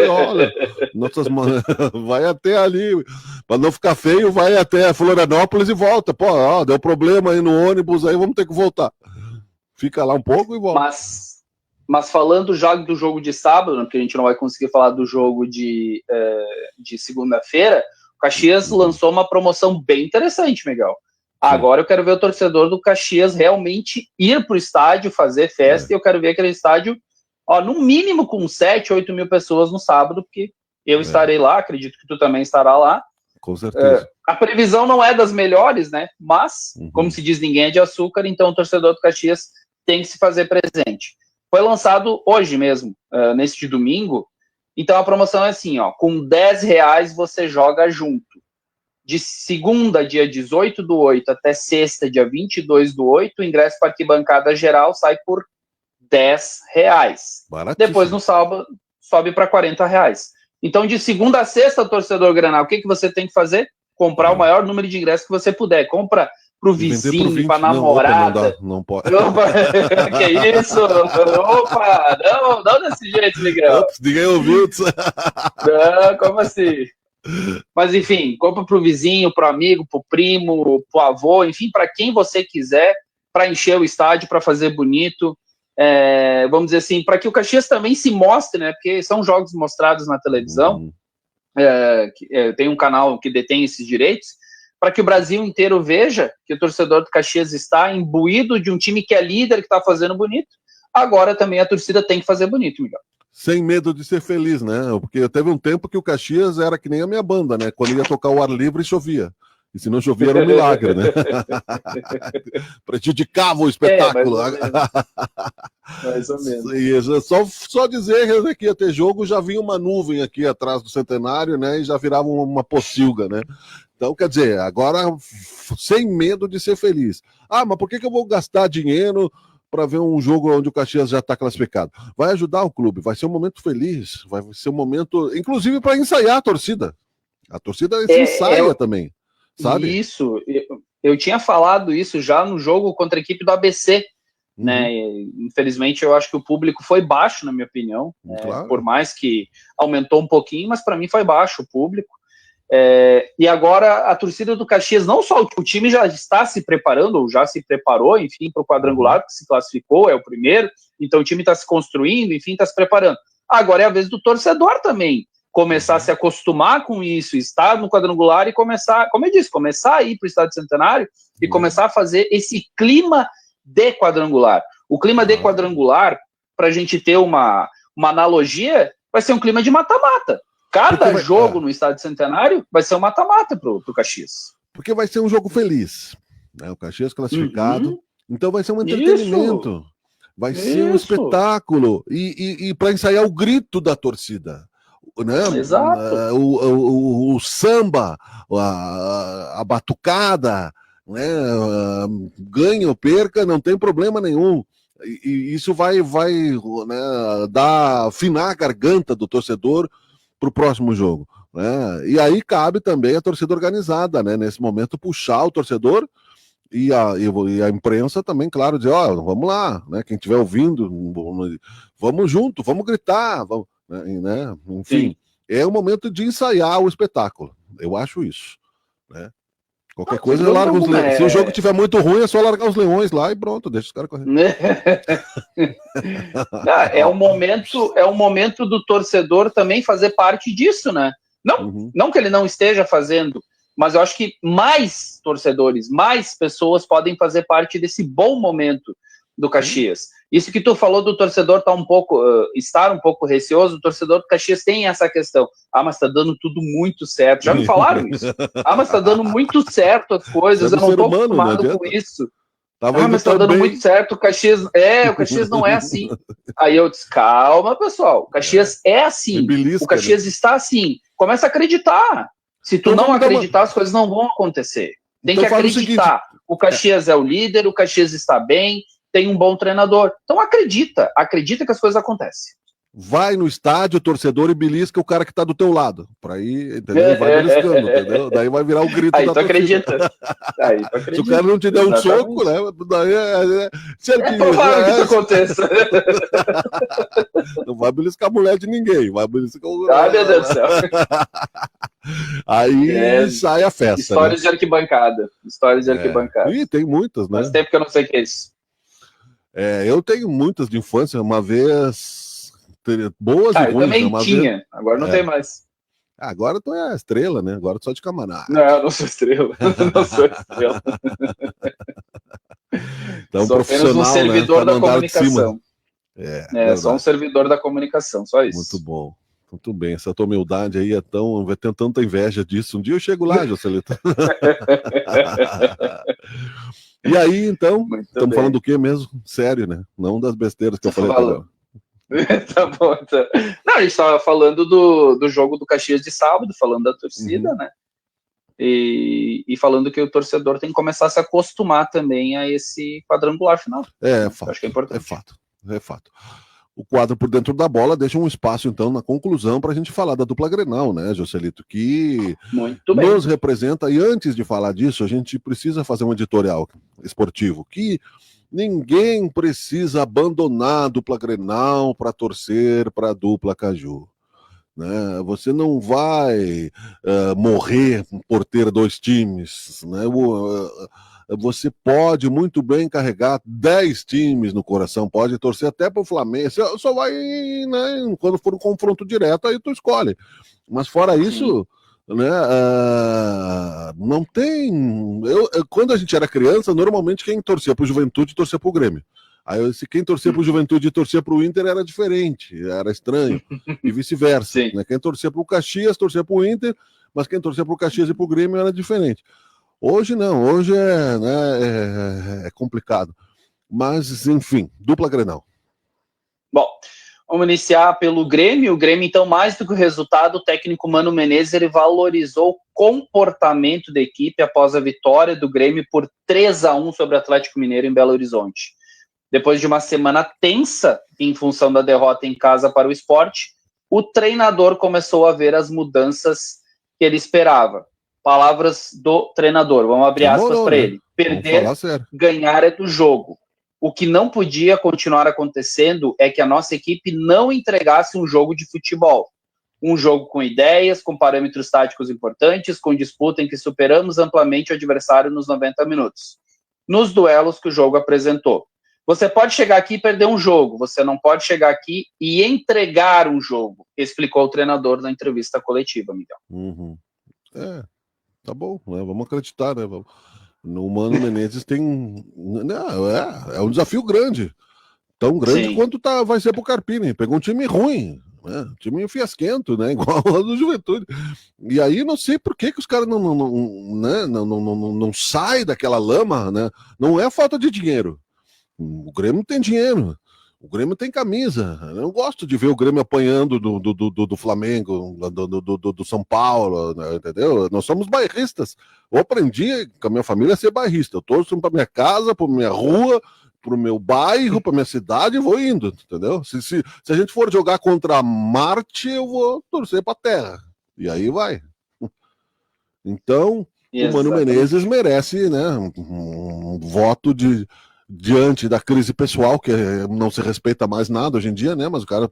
Olha, vai até ali, para não ficar feio, vai até Florianópolis e volta. Pô, ó, deu problema aí no ônibus, aí vamos ter que voltar. Fica lá um pouco e volta. Mas falando já do jogo de sábado, né, porque a gente não vai conseguir falar do jogo de segunda-feira, o Caxias lançou uma promoção bem interessante, Miguel. Agora eu quero ver o torcedor do Caxias realmente ir para o estádio, fazer festa, e eu quero ver aquele estádio, no mínimo com 7, 8 mil pessoas no sábado, porque eu estarei lá, acredito que tu também estará lá. Com certeza. A previsão não é das melhores, né? Mas, como se diz, ninguém é de açúcar, então o torcedor do Caxias tem que se fazer presente. Foi lançado hoje mesmo, neste domingo. Então a promoção é assim, com R$10 você joga junto. De segunda, dia 18/8, até sexta, dia 22/8, o ingresso para arquibancada geral sai por R$10. Depois, no sábado, sobe para R$40. Então, de segunda a sexta, torcedor Granal, o que você tem que fazer? Comprar o maior número de ingressos que você puder. Compra pro vizinho, pra namorada. Não pode. Opa, que isso? Opa, não desse jeito, Miguel. Ops, ninguém ouviu. Não, como assim? Mas, enfim, compra pro vizinho, pro amigo, pro primo, pro avô, enfim, para quem você quiser, para encher o estádio, para fazer bonito. Vamos dizer assim, para que o Caxias também se mostre, né? Porque são jogos mostrados na televisão. Tem um canal que detém esses direitos, para que o Brasil inteiro veja que o torcedor do Caxias está imbuído de um time que é líder, que está fazendo bonito. Agora também a torcida tem que fazer bonito, Miguel. Sem medo de ser feliz, né? Porque teve um tempo que o Caxias era que nem a minha banda, né? Quando ia tocar o ar livre, chovia. E se não chovia, era um milagre, né? Prejudicava o espetáculo. Mais ou menos. E só dizer que ia ter jogo, já vinha uma nuvem aqui atrás do Centenário, né? E já virava uma pocilga, né? Então, quer dizer, agora sem medo de ser feliz. Mas por que eu vou gastar dinheiro para ver um jogo onde o Caxias já está classificado? Vai ajudar o clube, vai ser um momento feliz, vai ser um momento, inclusive, para ensaiar a torcida. A torcida se ensaia também, sabe? Isso, eu tinha falado isso já no jogo contra a equipe do ABC, né? Infelizmente, eu acho que o público foi baixo, na minha opinião, Claro. Por mais que aumentou um pouquinho, mas para mim foi baixo o público. E agora a torcida do Caxias, não só o time já está se preparando, ou já se preparou, enfim, para o quadrangular, que se classificou, é o primeiro, então o time está se construindo, enfim, está se preparando. Agora é a vez do torcedor também começar a se acostumar com isso, estar no quadrangular e começar, como eu disse, começar a ir para o Estádio Centenário e começar a fazer esse clima de quadrangular. O clima de quadrangular, para a gente ter uma analogia, vai ser um clima de mata-mata. Cada jogo no Estádio Centenário vai ser um mata-mata pro Caxias. Porque vai ser um jogo feliz, né? O Caxias classificado. Então vai ser um entretenimento. Vai ser um espetáculo. E para ensaiar o grito da torcida. Né? Exato. O samba, a batucada, né? Ganha ou perca, não tem problema nenhum. E isso vai né, afinar a garganta do torcedor para o próximo jogo, né? E aí cabe também a torcida organizada, né? Nesse momento puxar o torcedor e a imprensa também, claro, dizer, vamos lá, né? Quem estiver ouvindo, vamos junto, vamos gritar, vamos, né? Enfim, é o momento de ensaiar o espetáculo, eu acho isso, né? Qualquer coisa, larga os leões. Se o jogo estiver muito ruim, é só largar os leões lá e pronto, deixa os caras correr. É um momento do torcedor também fazer parte disso, né? Não que ele não esteja fazendo, mas eu acho que mais torcedores, mais pessoas podem fazer parte desse bom momento do Caxias. Isso que tu falou do torcedor estar um pouco receoso, o torcedor do Caxias tem essa questão. Mas tá dando tudo muito certo. Já me falaram isso. Mas tá dando muito certo as coisas, eu não tô acostumado com isso. Mas tá dando muito certo, o Caxias não é assim. Aí eu disse, calma, pessoal, o Caxias é assim, o Caxias está assim. Começa a acreditar. Se tu não acreditar, as coisas não vão acontecer. Tem que acreditar. O Caxias é o líder, o Caxias está bem, tem um bom treinador. Então acredita que as coisas acontecem. Vai no estádio, torcedor, e belisca o cara que tá do teu lado. Pra ir, entendeu? Vai beliscando, entendeu? Daí vai virar o grito Aí da tu acredita. Aí tu acredita. Se o cara não te der um Exatamente. soco, né? Daí se ele É provável que isso aconteça. Não vai beliscar a mulher de ninguém. Vai beliscar o... Ah, meu Deus do céu. Aí sai a festa. Histórias, né? De arquibancada. Histórias de arquibancada. Ih, tem muitas, né? Faz tempo que eu não sei o que é isso. Eu tenho muitas de infância. Uma vez... boas e ruins. Eu também tinha. Vez... Agora não tem mais. Agora tu é a estrela, né? Agora tu só de camarada. Não, eu não sou estrela. Não sou estrela. Então, sou apenas um servidor, né? Da comunicação. Só um servidor da comunicação, só isso. Muito bom. Muito bem, essa tua humildade aí vai ter tanta inveja disso. Um dia eu chego lá, Joselito. E aí, então, estamos falando do que mesmo? Sério, né? Não das besteiras que eu falei agora. Tá bom, então. Não, a gente estava falando do jogo do Caxias de sábado, falando da torcida, né? E falando que o torcedor tem que começar a se acostumar também a esse quadrangular final. Fato. Acho que é importante. É fato. O quadro por dentro da bola deixa um espaço, então, na conclusão, para a gente falar da dupla Grenal, né, Joselito? Que nos representa. E antes de falar disso, a gente precisa fazer um editorial esportivo que ninguém precisa abandonar a dupla Grenal para torcer para a dupla Caju. Né? Você não vai morrer por ter dois times. Né? Você pode muito bem carregar 10 times no coração, pode torcer até para o Flamengo. Você só vai, né, quando for um confronto direto, aí tu escolhe. Mas fora isso, né, não tem... quando a gente era criança, normalmente quem torcia para o Juventude torcia para o Grêmio. Aí, se quem torcia para o Juventude e torcia para o Inter era diferente, era estranho, e vice-versa. Né? Quem torcia para o Caxias torcia para o Inter, mas quem torcia para o Caxias e para o Grêmio era diferente. Hoje não, hoje é complicado. Mas, enfim, dupla Grenal. Bom, vamos iniciar pelo Grêmio. O Grêmio, então, mais do que o resultado, o técnico Mano Menezes ele valorizou o comportamento da equipe após a vitória do Grêmio por 3-1 sobre o Atlético Mineiro em Belo Horizonte. Depois de uma semana tensa em função da derrota em casa para o Sport, o treinador começou a ver as mudanças que ele esperava. Palavras do treinador, vamos abrir aspas para ele. Perder, ganhar é do jogo. O que não podia continuar acontecendo é que a nossa equipe não entregasse um jogo de futebol. Um jogo com ideias, com parâmetros táticos importantes, com disputa em que superamos amplamente o adversário nos 90 minutos. Nos duelos que o jogo apresentou. Você pode chegar aqui e perder um jogo, você não pode chegar aqui e entregar um jogo, explicou o treinador na entrevista coletiva, Miguel. Tá bom, né? Vamos acreditar, né? No Mano Menezes tem... é um desafio grande. Tão grande quanto vai ser pro Carpini. Pegou um time ruim, né? Um time fiasquento, né? Igual ao do Juventude. E aí não sei por que os caras não saem daquela lama, né? Não é falta de dinheiro. O Grêmio tem dinheiro. O Grêmio tem camisa. Eu não gosto de ver o Grêmio apanhando do Flamengo, do São Paulo, né, entendeu? Nós somos bairristas. Eu aprendi com a minha família a ser bairrista. Eu torço para minha casa, para minha rua, para o meu bairro, para minha cidade e vou indo, entendeu? Se a gente for jogar contra Marte, eu vou torcer para a Terra. E aí vai. Então, o Mano Menezes merece, né, um voto diante da crise pessoal, que não se respeita mais nada hoje em dia, né? Mas o cara,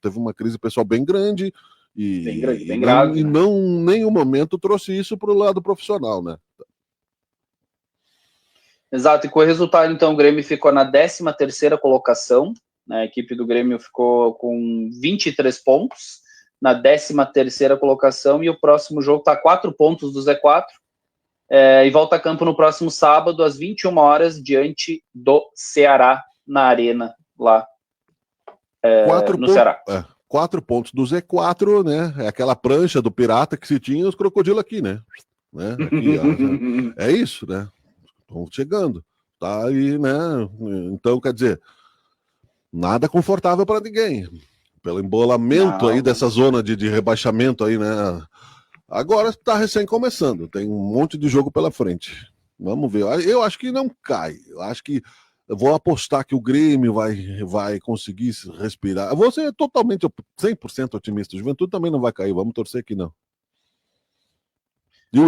teve uma crise pessoal bem grande e bem grave, e não em nenhum momento trouxe isso para o lado profissional, né? Exato, e com o resultado, então, o Grêmio ficou na 13ª colocação, né? A equipe do Grêmio ficou com 23 pontos na 13ª colocação, e o próximo jogo está a 4 pontos do Z4, e volta a campo no próximo sábado, às 21 horas, diante do Ceará, na Arena, lá no Ceará. 4 pontos do Z4, né? É aquela prancha do pirata que se tinha os crocodilos aqui, né? Aqui, ó, é isso, né? Estão chegando. Tá aí, né? Então, quer dizer, nada confortável para ninguém. Pelo embolamento aí dessa zona de rebaixamento aí, né? Agora está recém começando, tem um monte de jogo pela frente. Vamos ver. Eu acho que não cai. Eu acho que Eu vou apostar que o Grêmio vai conseguir respirar. Eu vou ser totalmente 100% otimista. O Juventude também não vai cair. Vamos torcer que não.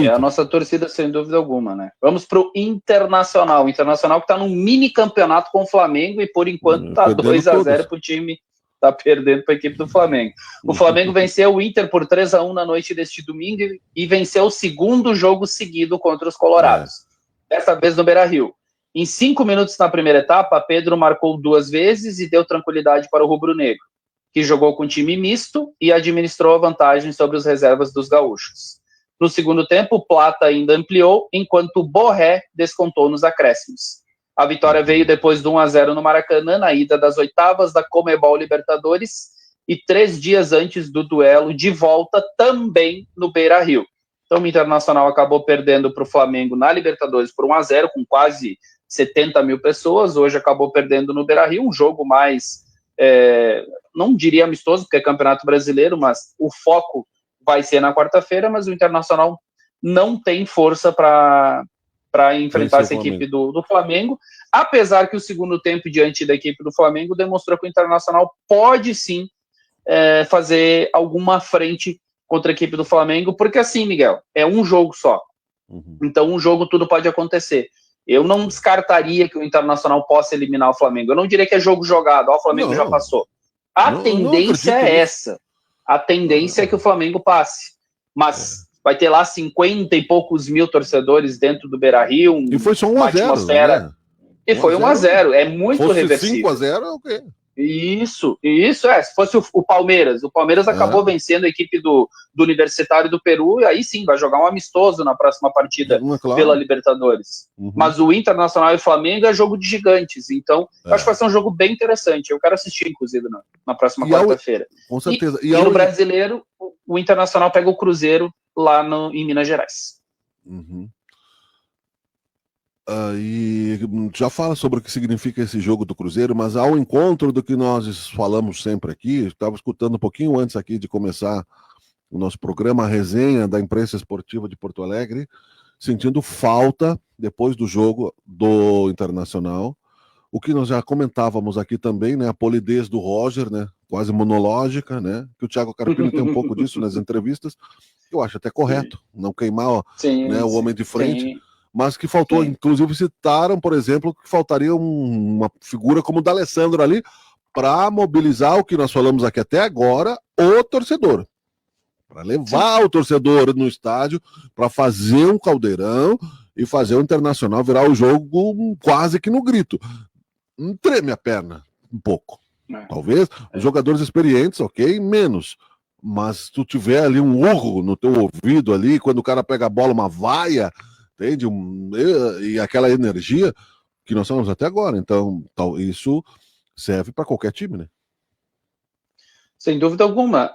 É a nossa torcida, sem dúvida alguma, né? Vamos pro Internacional. O Internacional que tá num mini campeonato com o Flamengo e por enquanto tá 2-0 pro time, tá perdendo pra equipe do Flamengo. O Flamengo venceu o Inter por 3-1 na noite deste domingo e venceu o segundo jogo seguido contra os Colorados. Dessa vez no Beira-Rio. Em 5 minutos na primeira etapa, Pedro marcou 2 vezes e deu tranquilidade para o rubro-negro, que jogou com time misto e administrou a vantagem sobre os reservas dos gaúchos. No segundo tempo, o Plata ainda ampliou, enquanto o Borré descontou nos acréscimos. A vitória veio depois do 1-0 no Maracanã, na ida das oitavas da Comebol Libertadores, e 3 dias antes do duelo de volta também no Beira-Rio. Então o Internacional acabou perdendo para o Flamengo na Libertadores por 1-0, com quase 70 mil pessoas. Hoje acabou perdendo no Beira-Rio, um jogo mais, não diria amistoso, porque é Campeonato Brasileiro, mas o foco vai ser na quarta-feira, mas o Internacional não tem força para enfrentar essa equipe do Flamengo, apesar que o segundo tempo diante da equipe do Flamengo demonstrou que o Internacional pode sim fazer alguma frente contra a equipe do Flamengo, porque assim, Miguel, é um jogo só. Então um jogo tudo pode acontecer. Eu não descartaria que o Internacional possa eliminar o Flamengo. Eu não diria que é jogo jogado, o Flamengo já passou. A tendência é essa. A tendência é que o Flamengo passe. Mas vai ter lá 50 e poucos mil torcedores dentro do Beira-Rio. E foi só 1-0, né? E foi 1-0. É muito reversível. 5-0 é o quê? Isso. Se fosse o Palmeiras. O Palmeiras acabou vencendo a equipe do Universitário do Peru, e aí sim, vai jogar um amistoso na próxima partida pela Libertadores. Mas o Internacional e o Flamengo é jogo de gigantes, então acho que vai ser um jogo bem interessante. Eu quero assistir, inclusive, na próxima quarta-feira. Com certeza. E no Brasileiro, o Internacional pega o Cruzeiro lá em Minas Gerais. E já fala sobre o que significa esse jogo do Cruzeiro, mas ao encontro do que nós falamos sempre aqui, estava escutando um pouquinho antes aqui de começar o nosso programa, a resenha da imprensa esportiva de Porto Alegre, sentindo falta, depois do jogo do Internacional, o que nós já comentávamos aqui também, né, a polidez do Roger, né, quase monológica, né, que o Thiago Carpini tem um pouco disso nas entrevistas, eu acho até correto, não queimar o homem de frente, mas que faltou, inclusive citaram, por exemplo, que faltaria uma figura como o D'Alessandro ali para mobilizar o que nós falamos aqui até agora, o torcedor. Para levar o torcedor no estádio, para fazer um caldeirão e fazer o Internacional virar o jogo quase que no grito. Treme a perna um pouco. Talvez os jogadores experientes, ok, menos. Mas se tu tiver ali um urro no teu ouvido ali, quando o cara pega a bola, uma vaia, entende? E aquela energia que nós temos até agora. Então, isso serve para qualquer time, né? Sem dúvida alguma.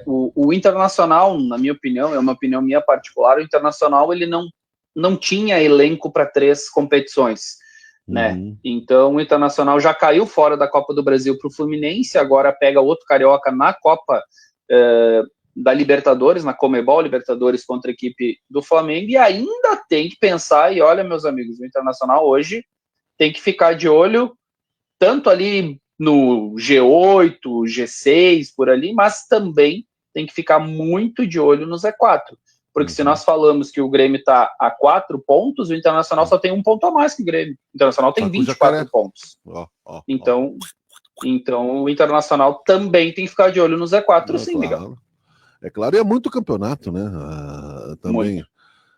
O Internacional, na minha opinião, é uma opinião minha particular, o Internacional ele não tinha elenco para 3 competições. Né? Então, o Internacional já caiu fora da Copa do Brasil para o Fluminense, agora pega outro carioca na Copa da Libertadores, na Comebol Libertadores contra a equipe do Flamengo, e ainda tem que pensar, e olha, meus amigos, o Internacional hoje tem que ficar de olho tanto ali no G8, G6, por ali, mas também tem que ficar muito de olho no Z4, porque se nós falamos que o Grêmio está a 4 pontos, o Internacional só tem 1 ponto a mais que o Grêmio. O Internacional tem 24 pontos. Então o Internacional também tem que ficar de olho no Z4, sim, Miguel. É claro, e é muito campeonato, né? Também. Muito.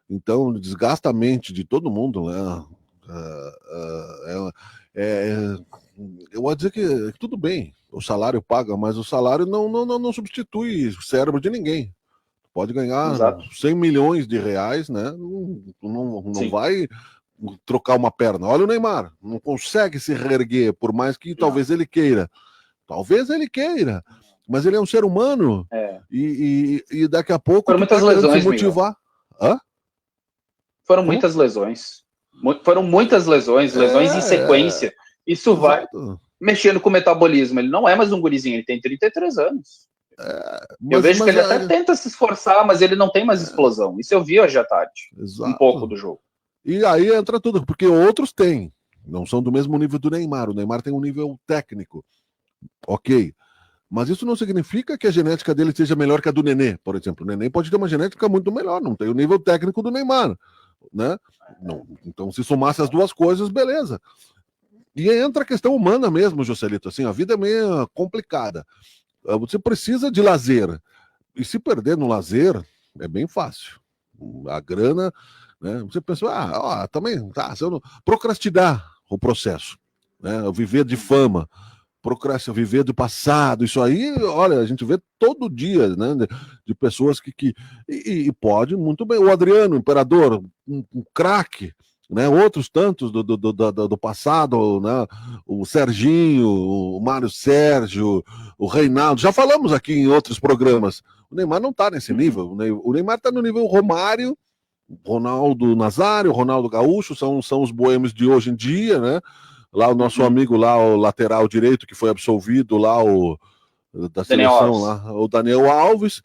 Então, desgasta a mente de todo mundo, né? Eu vou dizer que tudo bem, o salário paga, mas o salário não substitui o cérebro de ninguém. Pode ganhar 100 milhões de reais, né? Não vai trocar uma perna. Olha o Neymar, não consegue se reerguer, por mais que talvez ele queira. Talvez ele queira. Mas ele é um ser humano e daqui a pouco foram muitas lesões, se motivar. Foram muitas lesões. Foram muitas lesões em sequência. Isso vai mexendo com o metabolismo. Ele não é mais um gurizinho, ele tem 33 anos. Eu vejo que ele até tenta se esforçar, mas ele não tem mais explosão. Isso eu vi hoje à tarde. Um pouco do jogo. E aí entra tudo, porque outros têm. Não são do mesmo nível do Neymar. O Neymar tem um nível técnico, ok. Mas isso não significa que a genética dele seja melhor que a do Nenê, por exemplo. O Nenê pode ter uma genética muito melhor, não tem o nível técnico do Neymar, né? Não, então, se somasse as duas coisas, beleza. E aí entra a questão humana mesmo, Joselito. Assim, a vida é meio complicada. Você precisa de lazer. E se perder no lazer, é bem fácil. A grana, né? Você pensa, também, tá, se eu não... procrastinar o processo, né? Viver de fama, procrastinar, viver do passado, isso aí, olha, a gente vê todo dia, né? De pessoas e pode muito bem. O Adriano, o imperador, um craque, né? Outros tantos do passado, né? O Serginho, o Mário Sérgio, o Reinaldo, já falamos aqui em outros programas. O Neymar não está nesse nível. O Neymar está no nível Romário, Ronaldo Nazário, Ronaldo Gaúcho, são os boêmios de hoje em dia, né? Lá o nosso amigo lá, o lateral direito, que foi absolvido lá, da seleção lá, o Daniel Alves,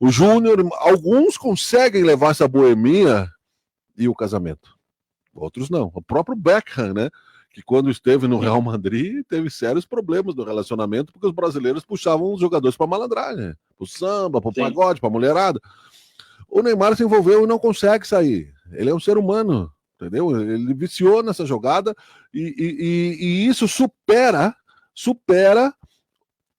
o Júnior, alguns conseguem levar essa boemia e o casamento. Outros não. O próprio Beckham, né? Que quando esteve no Real Madrid, teve sérios problemas no relacionamento, porque os brasileiros puxavam os jogadores para malandragem, para o samba, para o pagode, para a mulherada. O Neymar se envolveu e não consegue sair. Ele é um ser humano, entendeu? Ele viciou nessa jogada e isso supera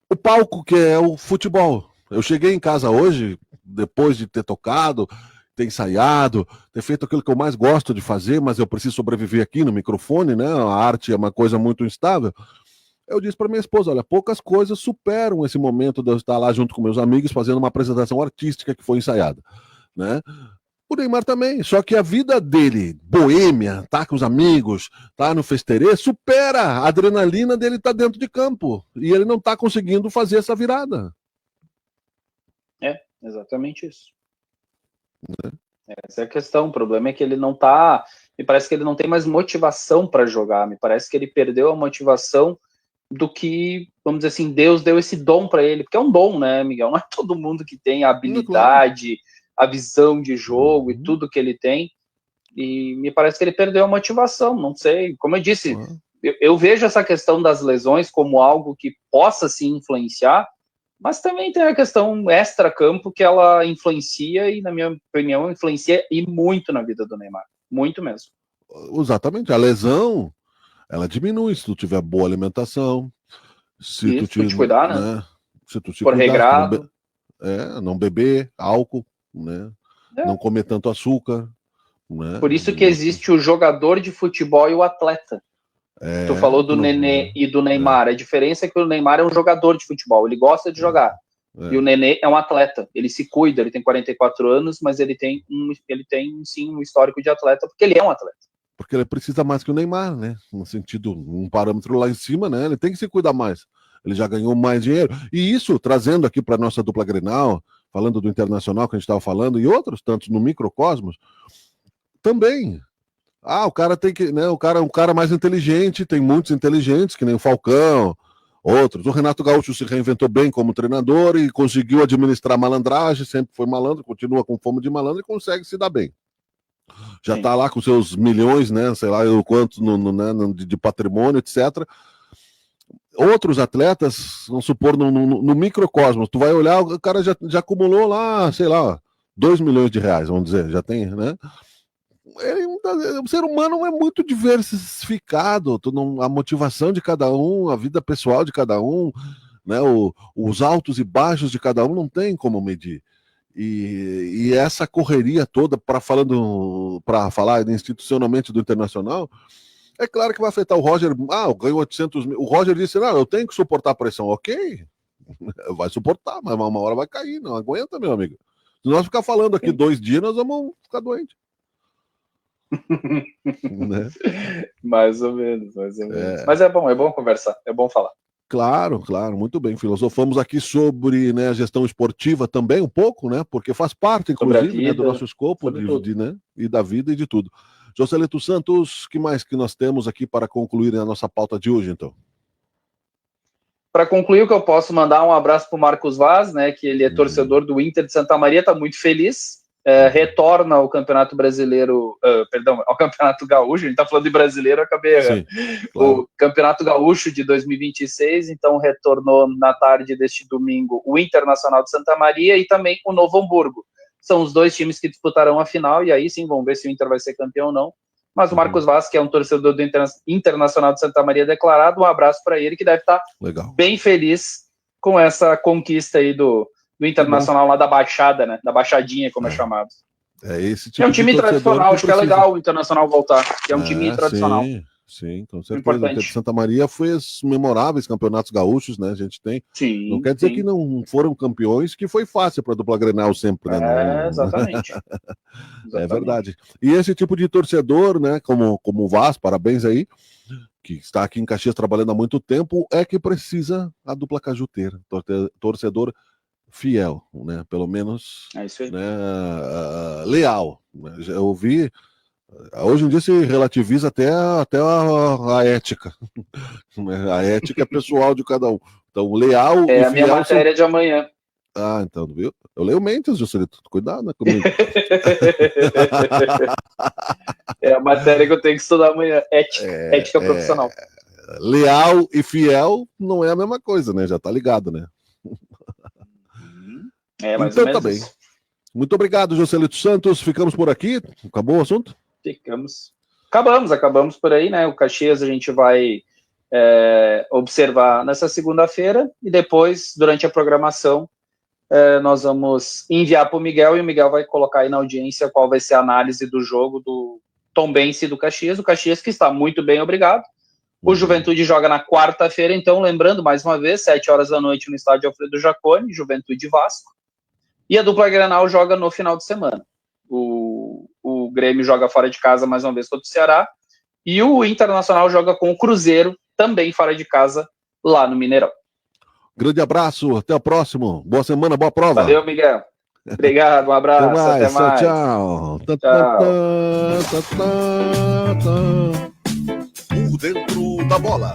o palco que é o futebol. Eu cheguei em casa hoje, depois de ter tocado, ter ensaiado, ter feito aquilo que eu mais gosto de fazer, mas eu preciso sobreviver aqui no microfone, né? A arte é uma coisa muito instável. Eu disse para minha esposa, olha, poucas coisas superam esse momento de eu estar lá junto com meus amigos fazendo uma apresentação artística que foi ensaiada, né? O Neymar também, só que a vida dele, boêmia, tá com os amigos, tá no festerê, supera a adrenalina dele tá dentro de campo, e ele não tá conseguindo fazer essa virada. É, exatamente isso. Essa é a questão. O problema é que ele não tá. Me parece que ele não tem mais motivação para jogar. Me parece que ele perdeu a motivação do que, vamos dizer assim, Deus deu esse dom para ele. Porque é um dom, né, Miguel? Não é todo mundo que tem a habilidade, a visão de jogo e tudo que ele tem. E me parece que ele perdeu a motivação. Não sei. Como eu disse, eu vejo essa questão das lesões como algo que possa se influenciar. Mas também tem a questão extra-campo que ela influencia e, na minha opinião, influencia e muito na vida do Neymar. Muito mesmo. Exatamente. A lesão, ela diminui se tu tiver boa alimentação. Se isso, tu te cuidar, né? Se tu te por cuidar, regrado. Não beber álcool, né? Não comer tanto açúcar. Né? Por isso que existe o jogador de futebol e o atleta. Tu falou do Nenê e do Neymar. A diferença é que o Neymar é um jogador de futebol, ele gosta de jogar. E o Nenê é um atleta, ele se cuida, ele tem 44 anos, mas ele tem sim um histórico de atleta, porque ele é um atleta. Porque ele precisa mais que o Neymar, né? No sentido, um parâmetro lá em cima, né? Ele tem que se cuidar mais. Ele já ganhou mais dinheiro. E isso, trazendo aqui para nossa dupla Grenal, falando do Internacional que a gente estava falando, e outros tantos no microcosmos, também. O cara tem que, né? O cara mais inteligente, tem muitos inteligentes, que nem o Falcão, outros. O Renato Gaúcho se reinventou bem como treinador e conseguiu administrar malandragem, sempre foi malandro, continua com fome de malandro e consegue se dar bem. Já está lá com seus milhões, né? Sei lá o quanto de patrimônio, etc. Outros atletas, vamos supor, no microcosmos, tu vai olhar, o cara já acumulou lá, sei lá, 2 milhões de reais, vamos dizer, já tem, né? O ser humano é muito diversificado, a motivação de cada um, a vida pessoal de cada um, né, os altos e baixos de cada um não tem como medir. E essa correria toda, para falar institucionalmente do Internacional, é claro que vai afetar o Roger. Ganhou 800 mil. O Roger disse, eu tenho que suportar a pressão. Ok, vai suportar, mas uma hora vai cair, não aguenta, meu amigo. Se nós ficar falando aqui 2 dias, nós vamos ficar doentes. Né? Mais ou menos. Mas é bom conversar, é bom falar. Claro, muito bem. Filosofamos aqui sobre, né, a gestão esportiva também um pouco, né? Porque faz parte, inclusive, né, do nosso escopo né, e da vida e de tudo. Joselito Santos, que mais que nós temos aqui para concluir a nossa pauta de hoje, então? Para concluir, o que eu posso mandar um abraço para o Marcos Vaz, né? Que ele é torcedor do Inter de Santa Maria, está muito feliz. retorna ao Campeonato Brasileiro, ao Campeonato Gaúcho, a gente está falando de brasileiro, eu acabei errando. Claro. O Campeonato Gaúcho de 2026, então retornou na tarde deste domingo o Internacional de Santa Maria e também o Novo Hamburgo. São os 2 times que disputarão a final, e aí sim, vamos ver se o Inter vai ser campeão ou não. Mas o Marcos Vaz, que é um torcedor do Internacional de Santa Maria declarado, um abraço para ele, que deve estar bem feliz com essa conquista aí do Internacional lá da Baixada, né? Da Baixadinha, como é chamado. Esse tipo é um time tradicional, acho que é legal o Internacional voltar, que é um time tradicional. Sim, com certeza. O Santa Maria foi os memoráveis campeonatos gaúchos, né? A gente tem. Sim, não quer dizer que não foram campeões, que foi fácil para a dupla Grenal sempre, né? Exatamente. É verdade. E esse tipo de torcedor, né? Como o Vaz, parabéns aí, que está aqui em Caxias trabalhando há muito tempo, é que precisa a dupla cajuteira, torcedor fiel, né? Pelo menos né? Leal. Eu ouvi. Hoje em dia se relativiza até a ética. A ética é pessoal de cada um. Então, leal e a minha matéria de amanhã. Então, viu? Eu leio mentes, Juscelito. Cuidado, né, comigo. É a matéria que eu tenho que estudar amanhã. Ética profissional. Leal e fiel não é a mesma coisa, né? Já tá ligado, né? Mais então ou menos tá bem. isso. Muito obrigado, Juscelito Santos. Ficamos por aqui. Acabou o assunto? Acabamos por aí, né? O Caxias a gente vai observar nessa segunda-feira e depois, durante a programação, nós vamos enviar para o Miguel e o Miguel vai colocar aí na audiência qual vai ser a análise do jogo do Tombense e do Caxias. O Caxias que está muito bem, obrigado. O Juventude joga na quarta-feira, então, lembrando, mais uma vez, 7 horas da noite no estádio Alfredo Jaconi, Juventude e Vasco. E a dupla Grenal joga no final de semana. O Grêmio joga fora de casa mais uma vez contra o Ceará. E o Internacional joga com o Cruzeiro, também fora de casa, lá no Mineirão. Grande abraço, até o próximo. Boa semana, boa prova. Valeu, Miguel. Obrigado, um abraço. Até mais. Tchau. Por dentro da bola.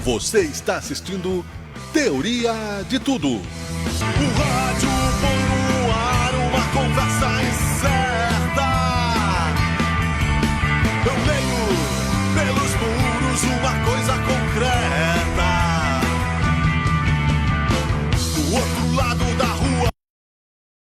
Você está assistindo Teoria de Tudo.